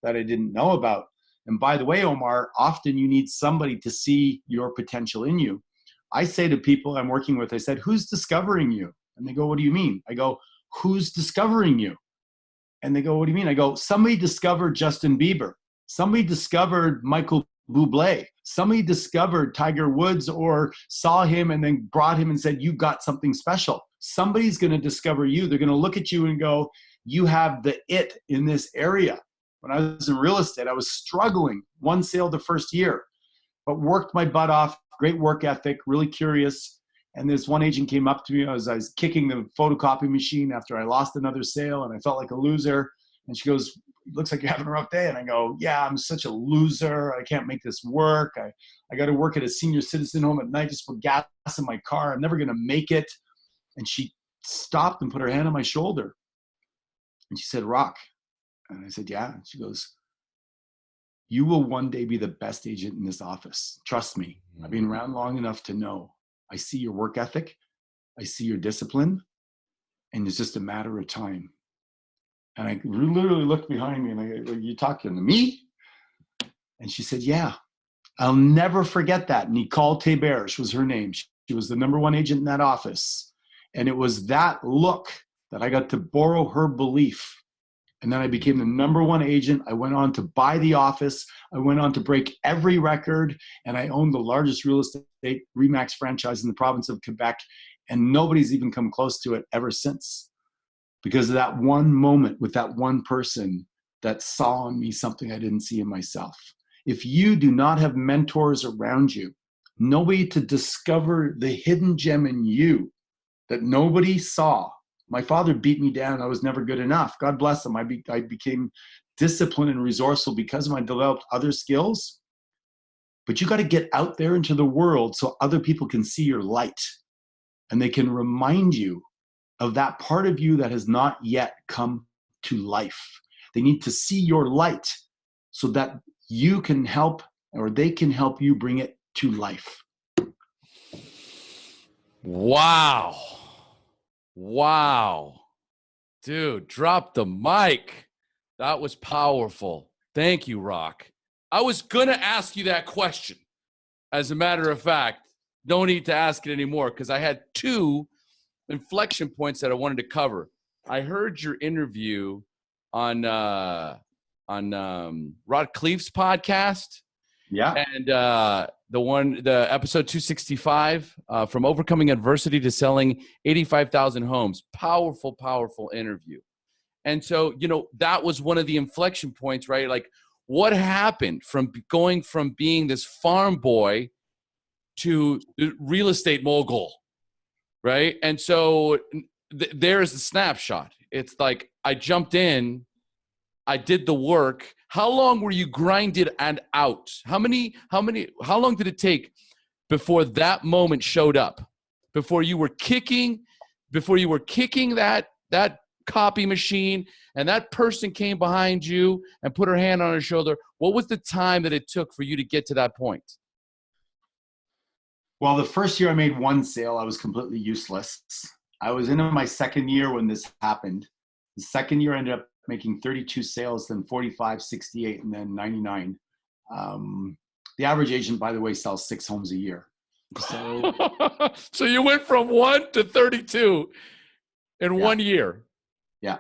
that I didn't know about. And by the way, Omar, often you need somebody to see your potential in you. I say to people I'm working with, I said, "Who's discovering you?" And they go, "What do you mean?" I go, "Who's discovering you?" And they go, "What do you mean?" I go, "Somebody discovered Justin Bieber. Somebody discovered Michael Bublé. Somebody discovered Tiger Woods, or saw him and then brought him and said, you got something special." Somebody's going to discover you. They're going to look at you and go, "You have the it in this area." When I was in real estate, I was struggling. One sale the first year, but worked my butt off, great work ethic, really curious. And this one agent came up to me as I was kicking the photocopy machine after I lost another sale and I felt like a loser. And she goes, "Looks like you're having a rough day." And I go, "Yeah, I'm such a loser. I can't make this work. I got to work at a senior citizen home at night just for gas in my car. I'm never going to make it." And she stopped and put her hand on my shoulder. And she said, "Rock." And I said, "Yeah." And she goes, "You will one day be the best agent in this office. Trust me. I've been around long enough to know. I see your work ethic. I see your discipline. And it's just a matter of time." And I literally looked behind me and I go, "Are you talking to me?" And she said, "Yeah." I'll never forget that. Nicole Teberge was her name. She was the #1 agent in that office. And it was that look that I got to borrow her belief And then I became the #1 agent. I went on to buy the office. I went on to break every record. And I owned the largest real estate RE/MAX franchise in the province of Quebec. And nobody's even come close to it ever since. Because of that one moment with that one person that saw in me something I didn't see in myself. If you do not have mentors around you, nobody to discover the hidden gem in you that nobody saw. My father beat me down. I was never good enough. God bless him. I became disciplined and resourceful because I developed other skills. But you got to get out there into the world so other people can see your light and they can remind you of that part of you that has not yet come to life. They need to see your light so that you can help, or they can help you bring it to life. Wow. Wow. Dude, drop the mic. That was powerful. Thank you, Rock. I was going to ask you that question. As a matter of fact, no need to ask it anymore because I had 2 inflection points that I wanted to cover. I heard your interview on Rod Cleef's podcast. Yeah. And the episode 265, from overcoming adversity to selling 85,000 homes. Powerful, powerful interview. And so, that was one of the inflection points, right? Like, what happened from going from being this farm boy to the real estate mogul, right? And so there's the snapshot. It's like, I jumped in, I did the work. How long were you grinded and out? How long did it take before that moment showed up? Before you were kicking that copy machine and that person came behind you and put her hand on her shoulder, what was the time that it took for you to get to that point? Well, the first year I made 1 sale, I was completely useless. I was into my 2nd year when this happened. The 2nd year I ended up making 32 sales, then 45, 68, and then 99. The average agent, by the way, sells 6 homes a year. So, so you went from 1 to 32 in 1 year. Yeah.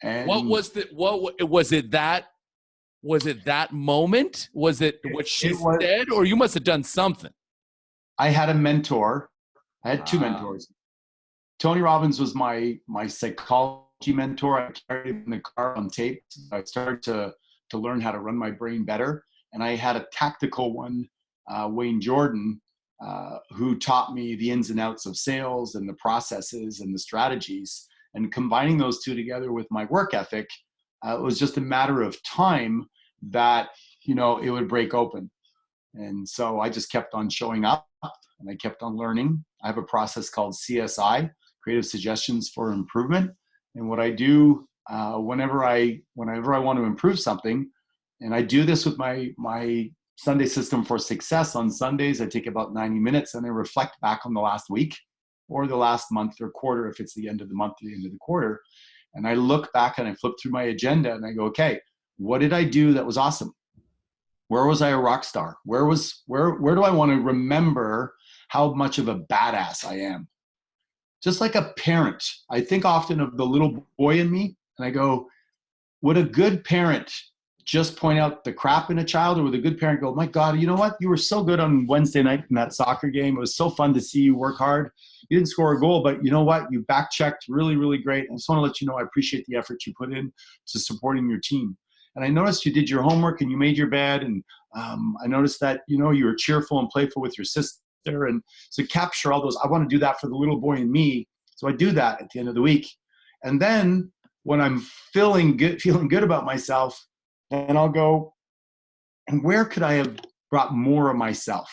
And what was it that moment? Was it what she said, or you must have done something? I had a mentor. I had 2 mentors. Tony Robbins was my psychology mentor. I carried him in the car on tape. I started to learn how to run my brain better. And I had a tactical one, Wayne Jordan, who taught me the ins and outs of sales and the processes and the strategies. And combining those 2 together with my work ethic, it was just a matter of time that, it would break open. And so I just kept on showing up and I kept on learning. I have a process called CSI, Creative Suggestions for Improvement. And what I do whenever I want to improve something, and I do this with my Sunday system for success. On Sundays, I take about 90 minutes and I reflect back on the last week or the last month or quarter, if it's the end of the month or the end of the quarter. And I look back and I flip through my agenda and I go, okay, what did I do that was awesome? Where was I a rock star? Where do I want to remember how much of a badass I am? Just like a parent, I think often of the little boy in me and I go, would a good parent just point out the crap in a child, or would a good parent go, my God, you know what? You were so good on Wednesday night in that soccer game. It was so fun to see you work hard. You didn't score a goal, but you know what? You back-checked really, really great. I just want to let you know I appreciate the effort you put in to supporting your team. And I noticed you did your homework and you made your bed. And I noticed that, you were cheerful and playful with your sister. And so capture all those. I want to do that for the little boy in me. So I do that at the end of the week. And then when I'm feeling good about myself, and I'll go, and where could I have brought more of myself?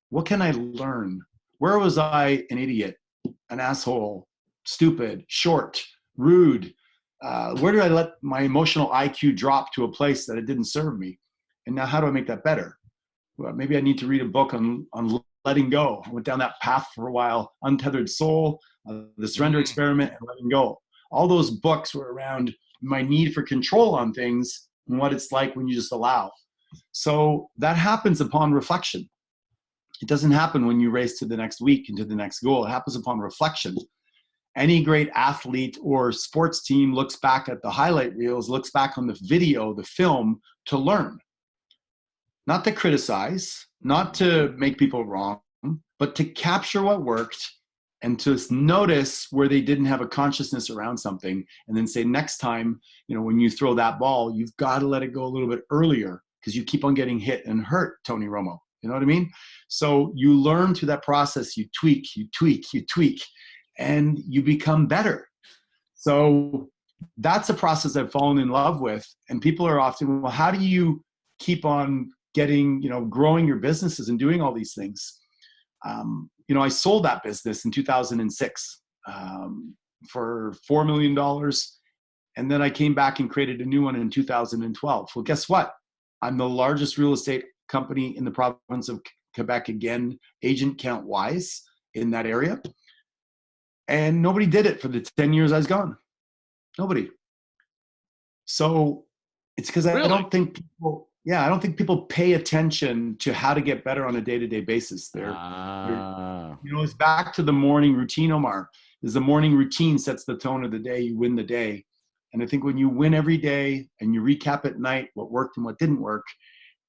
What can I learn? Where was I an idiot, an asshole, stupid, short, rude? Where did I let my emotional IQ drop to a place that it didn't serve me? And now how do I make that better? Well, maybe I need to read a book on letting go. I went down that path for a while. Untethered Soul, The Surrender Experiment, and Letting Go. All those books were around my need for control on things and what it's like when you just allow. So that happens upon reflection. It doesn't happen when you race to the next week and to the next goal. It happens upon reflection. Any great athlete or sports team looks back at the highlight reels, looks back on the video, the film, to learn. Not to criticize, not to make people wrong, but to capture what worked and to notice where they didn't have a consciousness around something, and then say, next time, when you throw that ball, you've got to let it go a little bit earlier because you keep on getting hit and hurt, Tony Romo. You know what I mean? So you learn through that process, you tweak, and you become better. So that's a process I've fallen in love with. And people are often, well, how do you keep on getting, growing your businesses and doing all these things? I sold that business in 2006 for $4 million. And then I came back and created a new one in 2012. Well, guess what? I'm the largest real estate company in the province of Quebec, again, agent count wise in that area. And nobody did it for the 10 years I was gone. Nobody. So it's because I don't think people pay attention to how to get better on a day-to-day basis. It's back to the morning routine, Omar. Is the morning routine sets the tone of the day, you win the day. And I think when you win every day and you recap at night what worked and what didn't work,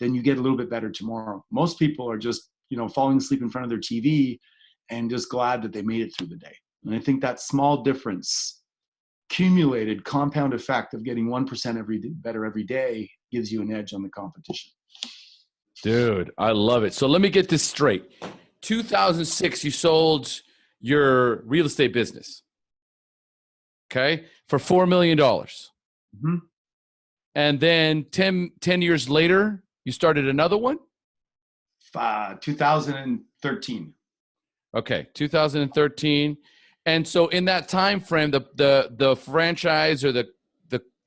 then you get a little bit better tomorrow. Most people are just, falling asleep in front of their TV and just glad that they made it through the day. And I think that small difference, accumulated compound effect of getting 1% better every day, gives you an edge on the competition. Dude, I love it. So let me get this straight. 2006, you sold your real estate business, okay, for $4 million. Mm-hmm. And then 10 years later, you started another one? 2013. Okay, 2013. And so in that time frame, the franchise or the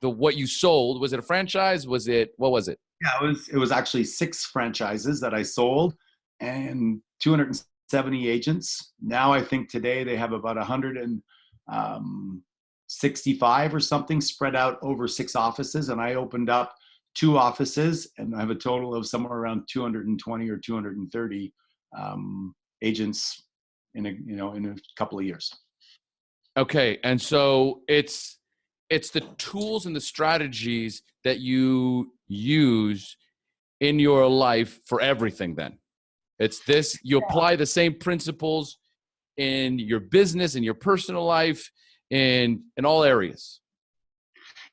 what you sold, was it a franchise? What was it? Yeah, it was actually 6 franchises that I sold and 270 agents. Now I think today they have about 165 or something spread out over 6 offices, and I opened up 2 offices, and I have a total of somewhere around 220 or 230 agents in a couple of years. Okay, and so it's the tools and the strategies that you use in your life for everything then. It's this, you apply the same principles in your business, in your personal life, in all areas.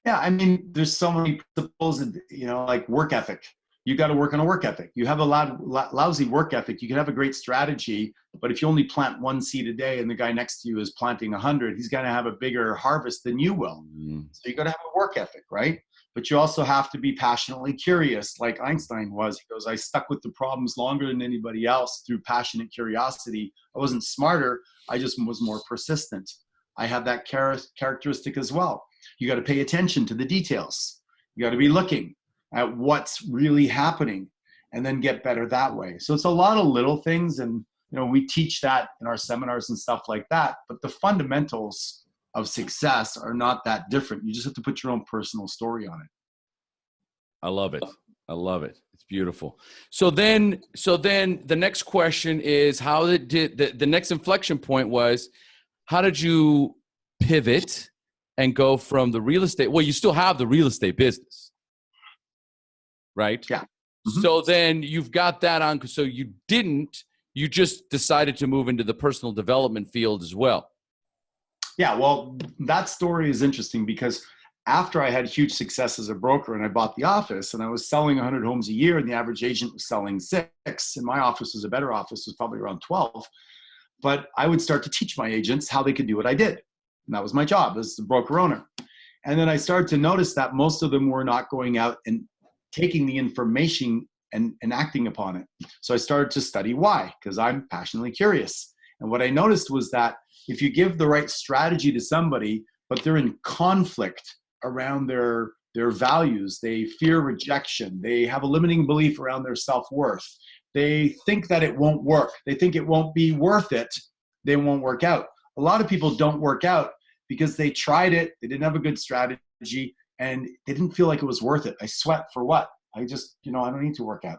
Yeah, I mean, there's so many principles, like work ethic. You got to work on a work ethic. You have a lousy work ethic. You can have a great strategy, but if you only plant 1 seed a day and the guy next to you is planting 100, he's going to have a bigger harvest than you will. Mm-hmm. So you got to have a work ethic, right? But you also have to be passionately curious, like Einstein was. He goes, I stuck with the problems longer than anybody else through passionate curiosity. I wasn't smarter. I just was more persistent. I have that characteristic as well. You got to pay attention to the details. You got to be looking at what's really happening and then get better that way. So it's a lot of little things. And, we teach that in our seminars and stuff like that. But the fundamentals of success are not that different. You just have to put your own personal story on it. I love it. I love it. It's beautiful. So then the next question is the next inflection point was, how did you pivot and go from the real estate? Well, you still have the real estate business, right? Yeah. Mm-hmm. So then you've got that on. So you just decided to move into the personal development field as well. Yeah. Well, that story is interesting because after I had huge success as a broker and I bought the office and I was selling 100 homes a year and the average agent was selling 6, and my office was a better office, was probably around 12. But I would start to teach my agents how they could do what I did. And that was my job as the broker owner. And then I started to notice that most of them were not going out and taking the information and acting upon it. So I started to study why, because I'm passionately curious. And what I noticed was that if you give the right strategy to somebody, but they're in conflict around their values, they fear rejection, they have a limiting belief around their self-worth, they think that it won't work, they think it won't be worth it, they won't work out. A lot of people don't work out because they tried it, they didn't have a good strategy, and they didn't feel like it was worth it. I sweat for what? I just, I don't need to work out.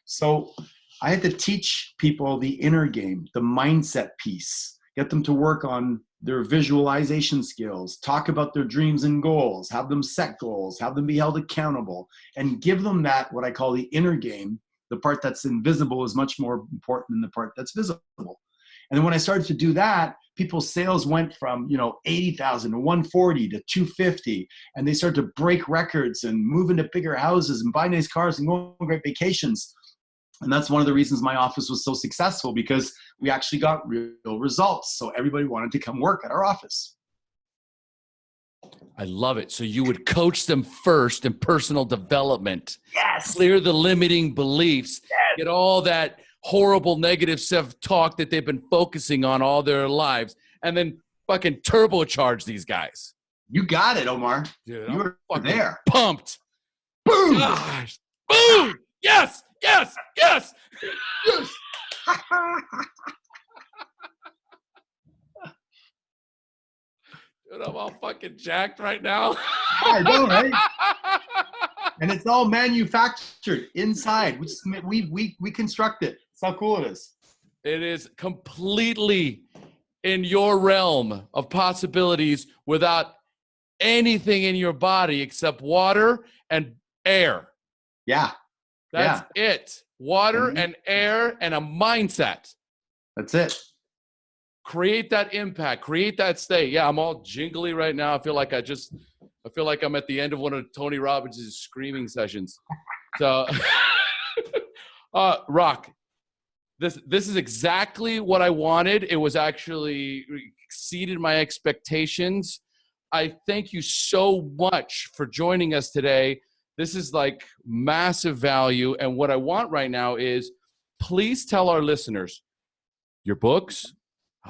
So I had to teach people the inner game, the mindset piece, get them to work on their visualization skills, talk about their dreams and goals, have them set goals, have them be held accountable, and give them that, what I call the inner game. The part that's invisible is much more important than the part that's visible. And then when I started to do that, people's sales went from, 80,000 to 140 to 250, and they started to break records and move into bigger houses and buy nice cars and go on great vacations. And that's one of the reasons my office was so successful, because we actually got real results. So everybody wanted to come work at our office. I love it. So you would coach them first in personal development. Yes. Clear the limiting beliefs. Yes. Get all that horrible negative self-talk that they've been focusing on all their lives, and then fucking turbocharge these guys. You got it, Omar. Dude, you were there. Pumped. Boom. Gosh. Boom. Yes. Yes. Yes. Yes. Dude, I'm all fucking jacked right now. I know, right? And it's all manufactured inside. We construct it. That's how cool it is. It is completely in your realm of possibilities without anything in your body except water and air. Yeah. That's it. Water and air and a mindset. That's it. Create that impact. Create that state. Yeah, I'm all jingly right now. I feel like I'm at the end of one of Tony Robbins' screaming sessions. So, Rock, this is exactly what I wanted. It was actually exceeded my expectations. I thank you so much for joining us today. This is like massive value. And what I want right now is, please tell our listeners your books,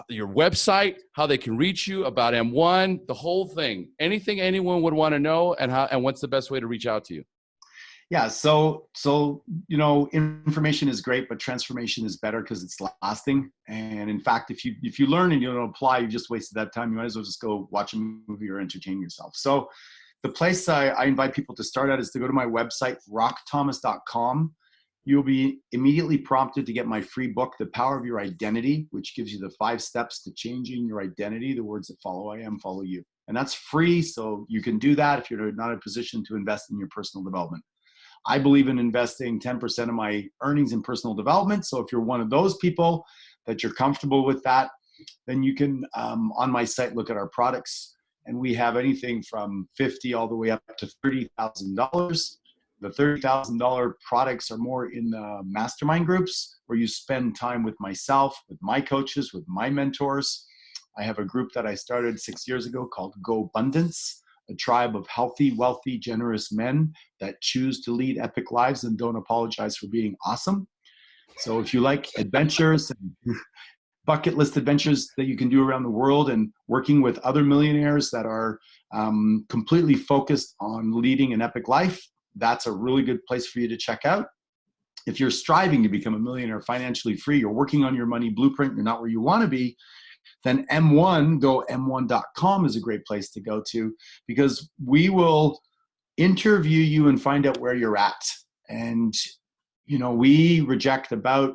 your website, how they can reach you, about M1, the whole thing. Anything anyone would want to know, and what's the best way to reach out to you? Yeah, so information is great, but transformation is better because it's lasting. And in fact, if you learn and you don't apply, you just wasted that time. You might as well just go watch a movie or entertain yourself. So the place I invite people to start at is to go to my website, rockthomas.com. You'll be immediately prompted to get my free book, The Power of Your Identity, which gives you the 5 steps to changing your identity. The words that follow I am, follow you. And that's free, so you can do that if you're not in a position to invest in your personal development. I believe in investing 10% of my earnings in personal development. So if you're one of those people that you're comfortable with that, then you can, on my site, look at our products. And we have anything from $50 all the way up to $30,000. The $30,000 products are more in the mastermind groups, where you spend time with myself, with my coaches, with my mentors. I have a group that I started 6 years ago called Go Abundance, a tribe of healthy, wealthy, generous men that choose to lead epic lives and don't apologize for being awesome. So if you like adventures and bucket list adventures that you can do around the world, and working with other millionaires that are completely focused on leading an epic life, that's a really good place for you to check out. If you're striving to become a millionaire financially free, you're working on your money blueprint, you're not where you want to be, then m1.com is a great place to go to, because we will interview you and find out where you're at. And, we reject about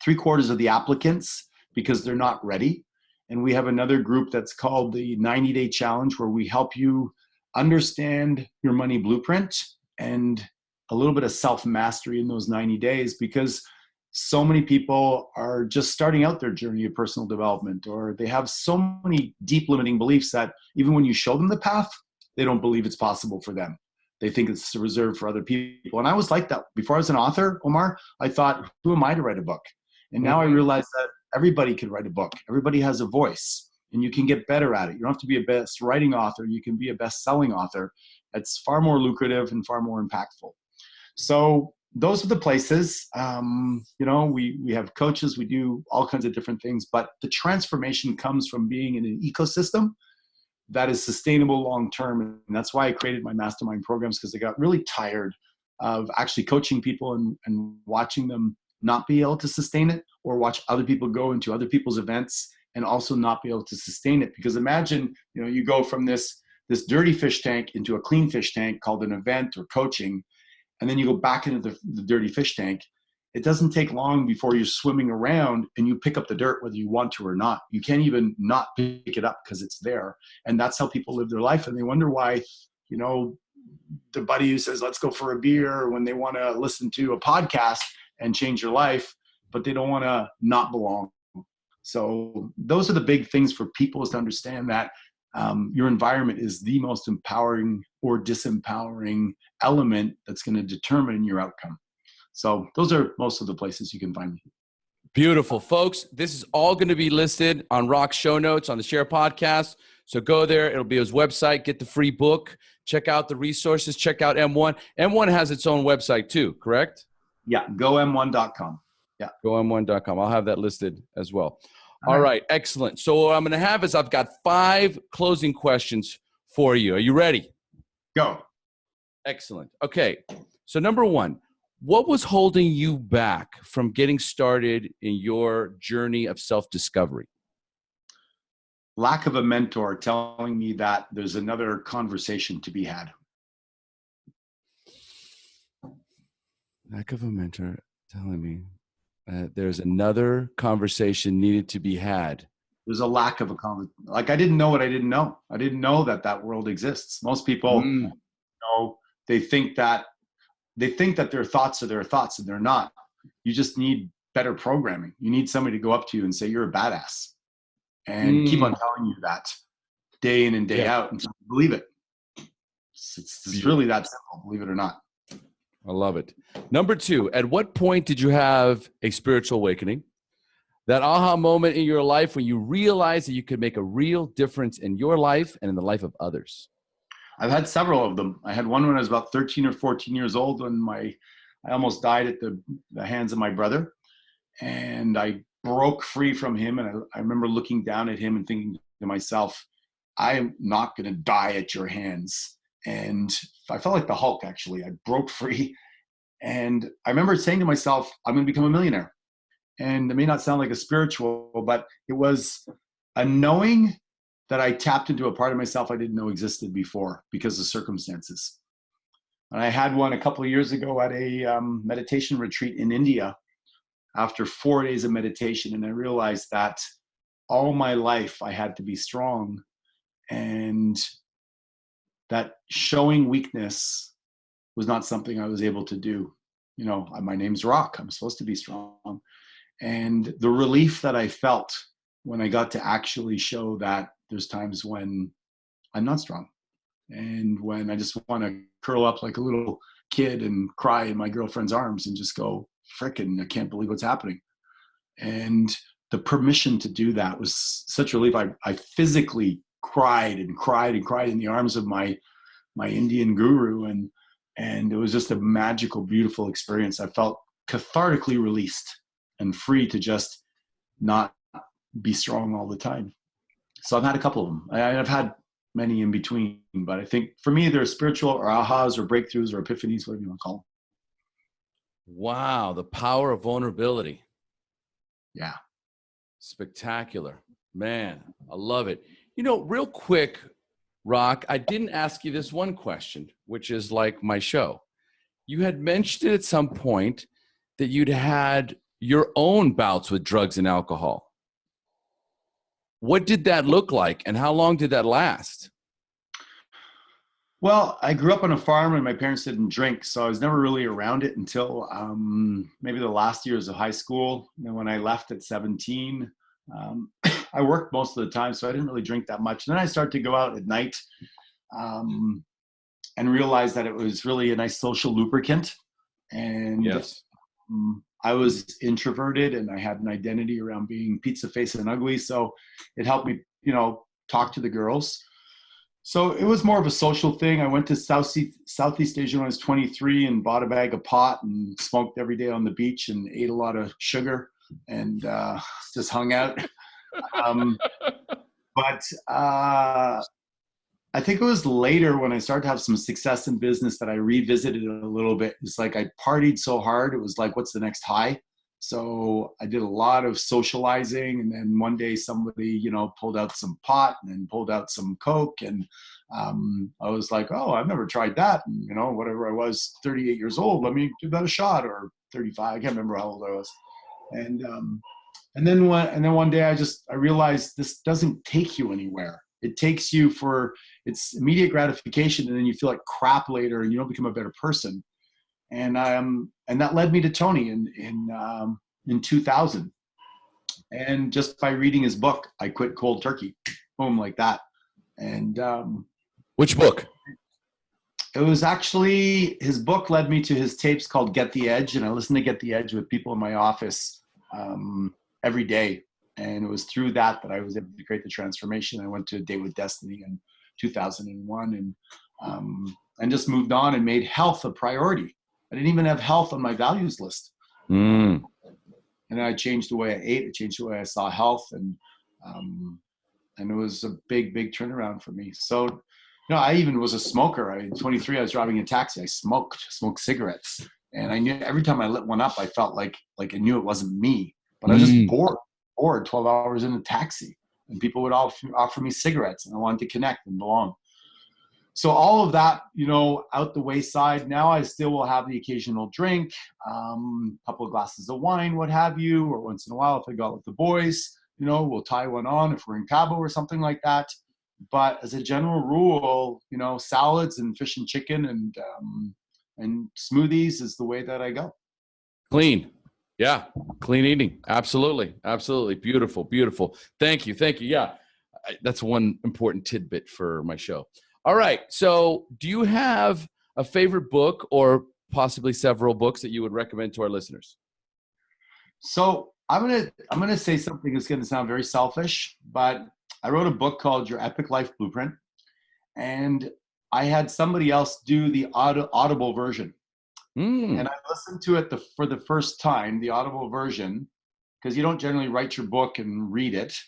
3/4 of the applicants because they're not ready. And we have another group that's called the 90-Day Challenge, where we help you understand your money blueprint and a little bit of self-mastery in those 90 days, because so many people are just starting out their journey of personal development, or they have so many deep limiting beliefs that even when you show them the path, they don't believe it's possible for them. They think it's reserved for other people. And I was like that. Before I was an author, Omar, I thought, who am I to write a book? And now I realize that everybody can write a book. Everybody has a voice, and you can get better at it. You don't have to be a best writing author. You can be a best-selling author. It's far more lucrative and far more impactful. So those are the places. We have coaches. We do all kinds of different things. But the transformation comes from being in an ecosystem that is sustainable long-term. And that's why I created my mastermind programs, because I got really tired of actually coaching people and watching them not be able to sustain it, or watch other people go into other people's events and also not be able to sustain it. Because imagine, you go from this dirty fish tank into a clean fish tank called an event or coaching, and then you go back into the dirty fish tank, it doesn't take long before you're swimming around and you pick up the dirt whether you want to or not. You can't even not pick it up because it's there. And that's how people live their life. And they wonder why, you know, the buddy who says, let's go for a beer, when they want to listen to a podcast and change their life, but they don't want to not belong. So those are the big things for people, is to understand that your environment is the most empowering or disempowering element that's going to determine your outcome. So those are most of the places you can find me. Beautiful. Folks, this is all going to be listed on Rock's show notes on the Share podcast. So go there. It'll be his website. Get the free book. Check out the resources. Check out M1. M1 has its own website too, correct? Yeah, gom1.com. Yeah. gom1.com. I'll have that listed as well. All right. Excellent. So what I'm going to have is I've got 5 closing questions for you. Are you ready? Go. Excellent. Okay. So number 1, what was holding you back from getting started in your journey of self-discovery? Lack of a mentor telling me that there's another conversation to be had. Lack of a mentor telling me there's another conversation needed to be had. There's a lack of a conversation. Like, I didn't know what I didn't know. I didn't know that that world exists. Most people, you know, they think that their thoughts are their thoughts, and they're not. You just need better programming. You need somebody to go up to you and say, you're a badass, and keep on telling you that day in and day out until you believe it. It's really that simple, believe it or not. I love it. Number 2, at what point did you have a spiritual awakening? That aha moment in your life when you realized that you could make a real difference in your life and in the life of others? I've had several of them. I had one when I was about 13 or 14 years old, when I almost died at the hands of my brother. And I broke free from him. And I remember looking down at him and thinking to myself, I am not going to die at your hands. And I felt like the Hulk, actually. I broke free. And I remember saying to myself, I'm going to become a millionaire. And it may not sound like a spiritual, but it was a knowing that I tapped into a part of myself I didn't know existed before because of circumstances. And I had one a couple of years ago at a meditation retreat in India after 4 days of meditation. And I realized that all my life I had to be strong, and that showing weakness was not something I was able to do. You know, my name's Rock. I'm supposed to be strong. And the relief that I felt when I got to actually show that there's times when I'm not strong, and when I just want to curl up like a little kid and cry in my girlfriend's arms and just go, frickin', I can't believe what's happening. And the permission to do that was such relief. I physically cried and cried and cried in the arms of my Indian guru. And it was just a magical, beautiful experience. I felt cathartically released and free to just not be strong all the time. So I've had a couple of them. I've had many in between, but I think for me, they're spiritual or ahas or breakthroughs or epiphanies, whatever you want to call them. Wow, the power of vulnerability. Yeah. Spectacular. Man, I love it. You know, real quick, Rock, I didn't ask you this one question, which is like my show. You had mentioned at some point that you'd had your own bouts with drugs and alcohol. What did that look like, and how long did that last? Well, I grew up on a farm and my parents didn't drink, so I was never really around it until maybe the last years of high school. And then when I left at 17, I worked most of the time, so I didn't really drink that much. And then I started to go out at night and realized that it was really a nice social lubricant. And yes. I was introverted and I had an identity around being pizza face and ugly. So it helped me, you know, talk to the girls. So it was more of a social thing. I went to Southeast Asia when I was 23 and bought a bag of pot and smoked every day on the beach and ate a lot of sugar and just hung out. But I think it was later when I started to have some success in business that I revisited it a little bit. It's like I partied so hard. It was like, what's the next high? So I did a lot of socializing, and then one day somebody, you know, pulled out some pot and then pulled out some Coke, and I was like, oh, I've never tried that. And, you know, whatever I was, 38 years old, let me give that a shot, or 35. I can't remember how old I was. And then one day I realized this doesn't take you anywhere. It takes you for its immediate gratification, and then you feel like crap later, and you don't become a better person. And that led me to Tony in 2000. And just by reading his book, I quit cold turkey, boom, like that. And which book? It was actually, his book led me to his tapes called Get the Edge, and I listened to Get the Edge with people in my office every day. And it was through that I was able to create the transformation. I went to A Day with Destiny in 2001 and just moved on and made health a priority. I didn't even have health on my values list. And then I changed the way I ate. I changed the way I saw health. And it was a big, big turnaround for me. So, I even was a smoker. At 23, I was driving a taxi. I smoked cigarettes. And I knew every time I lit one up, I felt like I knew it wasn't me. But I was just bored 12 hours in a taxi. And people would offer me cigarettes, and I wanted to connect and belong. So all of that, out the wayside. Now I still will have the occasional drink, a couple of glasses of wine, what have you, or once in a while if I go out with the boys, we'll tie one on if we're in Cabo or something like that. But as a general rule, salads and fish and chicken and smoothies is the way that I go. Clean. Yeah. Clean eating. Absolutely. Absolutely. Beautiful. Beautiful. Thank you. Thank you. Yeah. That's one important tidbit for my show. All right. So do you have a favorite book or possibly several books that you would recommend to our listeners? So I'm gonna say something that's gonna sound very selfish, but I wrote a book called Your Epic Life Blueprint, and I had somebody else do the audible version. And I listened to it for the first time, the audible version, because you don't generally write your book and read it.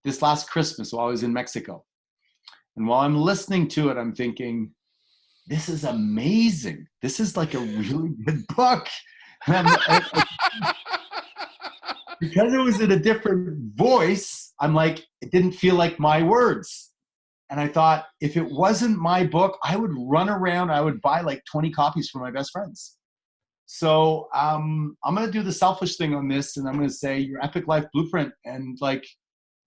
This last Christmas while I was in Mexico. And while I'm listening to it, I'm thinking, this is amazing. This is like a really good book. Because it was in a different voice, I'm like, it didn't feel like my words. And I thought, if it wasn't my book, I would run around, I would buy like 20 copies for my best friends. So I'm going to do the selfish thing on this, and I'm going to say Your Epic Life Blueprint, and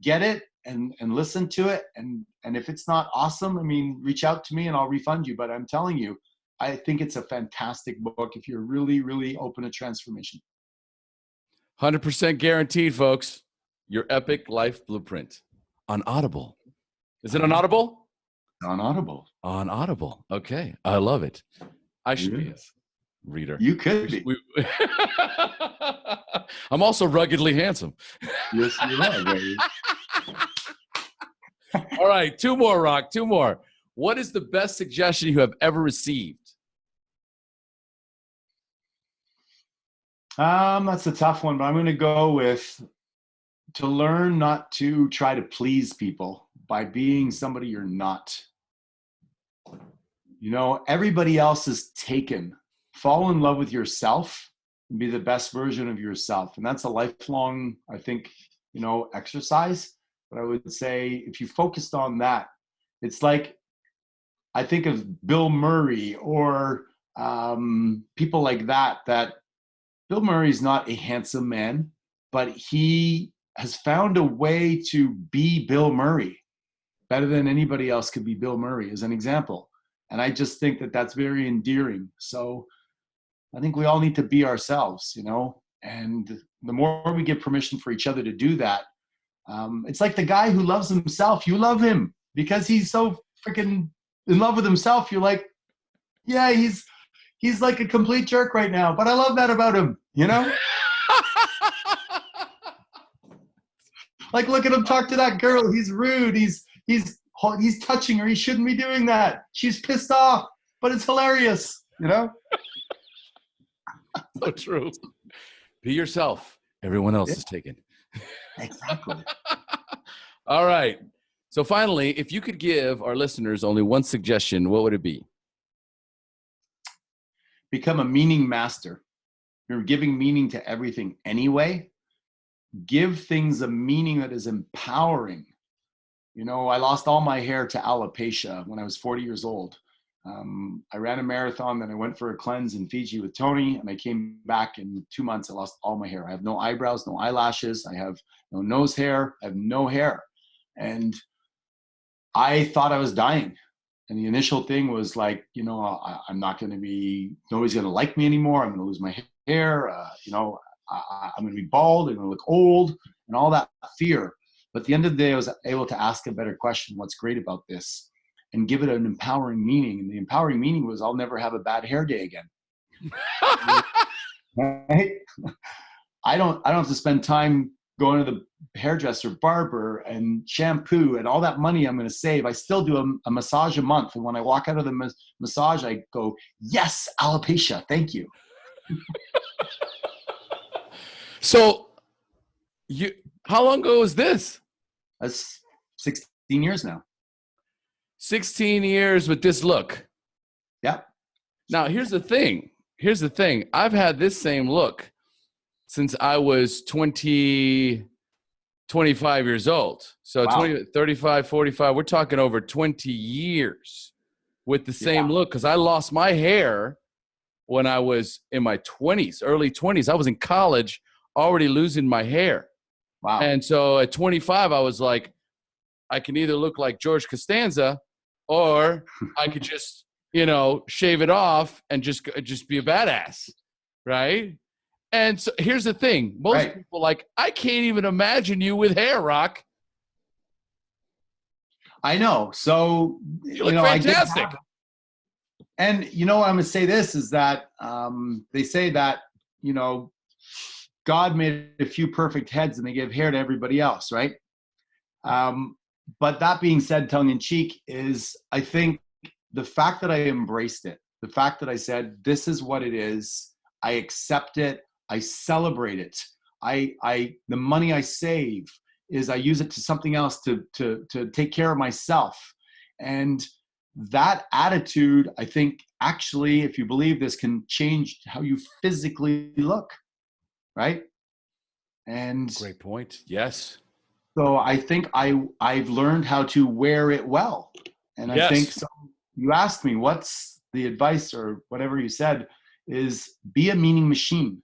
get it and listen to it. And if it's not awesome, reach out to me and I'll refund you. But I'm telling you, I think it's a fantastic book if you're really, really open to transformation. 100% guaranteed, folks. Your Epic Life Blueprint on Audible. Is it on Audible? On Audible. On Audible. Okay. I love it. I should be a reader. You could be. I'm also ruggedly handsome. Yes, you are, baby. All right. Two more, Rock. Two more. What is the best suggestion you have ever received? That's a tough one, but I'm going to go with to learn not to try to please people by being somebody you're not. Everybody else is taken. Fall in love with yourself and be the best version of yourself. And that's a lifelong, I think, exercise. But I would say if you focused on that, it's like, I think of Bill Murray or people like that Bill Murray's not a handsome man, but he has found a way to be Bill Murray better than anybody else could be Bill Murray, as an example. And I just think that that's very endearing. So I think we all need to be ourselves, and the more we give permission for each other to do that, it's like the guy who loves himself. You love him because he's so freaking in love with himself. You're like, yeah, he's like a complete jerk right now, but I love that about him, Like, look at him talk to that girl. He's rude. He's touching her. He shouldn't be doing that. She's pissed off, but it's hilarious, So true. Be yourself. Everyone else is taken. Exactly. All right. So finally, if you could give our listeners only one suggestion, what would it be? Become a meaning master. You're giving meaning to everything anyway. Give things a meaning that is empowering. I lost all my hair to alopecia when I was 40 years old. I ran a marathon, then I went for a cleanse in Fiji with Tony, and I came back in 2 months. I lost all my hair. I have no eyebrows, no eyelashes. I have no nose hair. I have no hair. And I thought I was dying. And the initial thing was like, I'm not going to be, nobody's going to like me anymore. I'm going to lose my hair. I'm going to be bald. I'm going to look old and all that fear. But at the end of the day, I was able to ask a better question. What's great about this? And give it an empowering meaning. And the empowering meaning was, I'll never have a bad hair day again. Right? I don't have to spend time going to the hairdresser, barber, and shampoo, and all that money I'm going to save. I still do a massage a month. And when I walk out of the massage, I go, yes, alopecia. Thank you. So how long ago was this? That's 16 years now. 16 years with this look. Yep. Now, here's the thing. I've had this same look since I was 25 years old. So wow. 20, 35, 45, we're talking over 20 years with the same look, because I lost my hair when I was in my 20s, early 20s. I was in college already losing my hair. Wow. And so at 25, I was like, I can either look like George Costanza, or I could just, shave it off and just be a badass, right? And so here's the thing. Most people I can't even imagine you with hair, Rock. I know. So, you look fantastic. And, I'm going to say this is that they say that, God made a few perfect heads and they give hair to everybody else, right? But that being said, tongue in cheek, is I think the fact that I embraced it, the fact that I said, this is what it is, I accept it, I celebrate it. The money I save is I use it to something else to take care of myself. And that attitude, I think, actually, if you believe this, can change how you physically look, right? And great point. Yes. So I think I've learned how to wear it well. And I think, so you asked me, what's the advice or whatever you said, is be a meaning machine.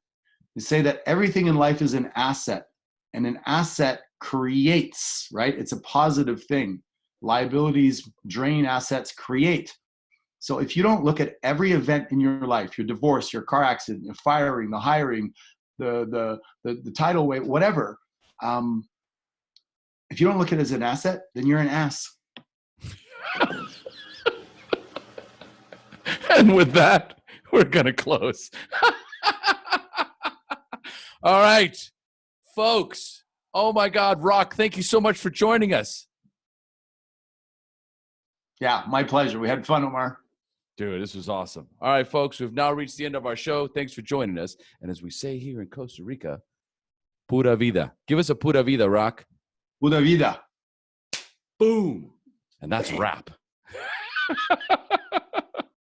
To say that everything in life is an asset, and an asset creates, right? It's a positive thing. Liabilities drain, assets create. So if you don't look at every event in your life, your divorce, your car accident, your firing, the hiring, the tidal wave, whatever, if you don't look at it as an asset, then you're an ass. And with that, we're going to close. All right, folks. Oh, my God, Rock, thank you so much for joining us. Yeah, my pleasure. We had fun, Omar. Dude, this was awesome. All right, folks, we've now reached the end of our show. Thanks for joining us. And as we say here in Costa Rica, pura vida. Give us a pura vida, Rock. Pura vida. Boom. And that's a wrap.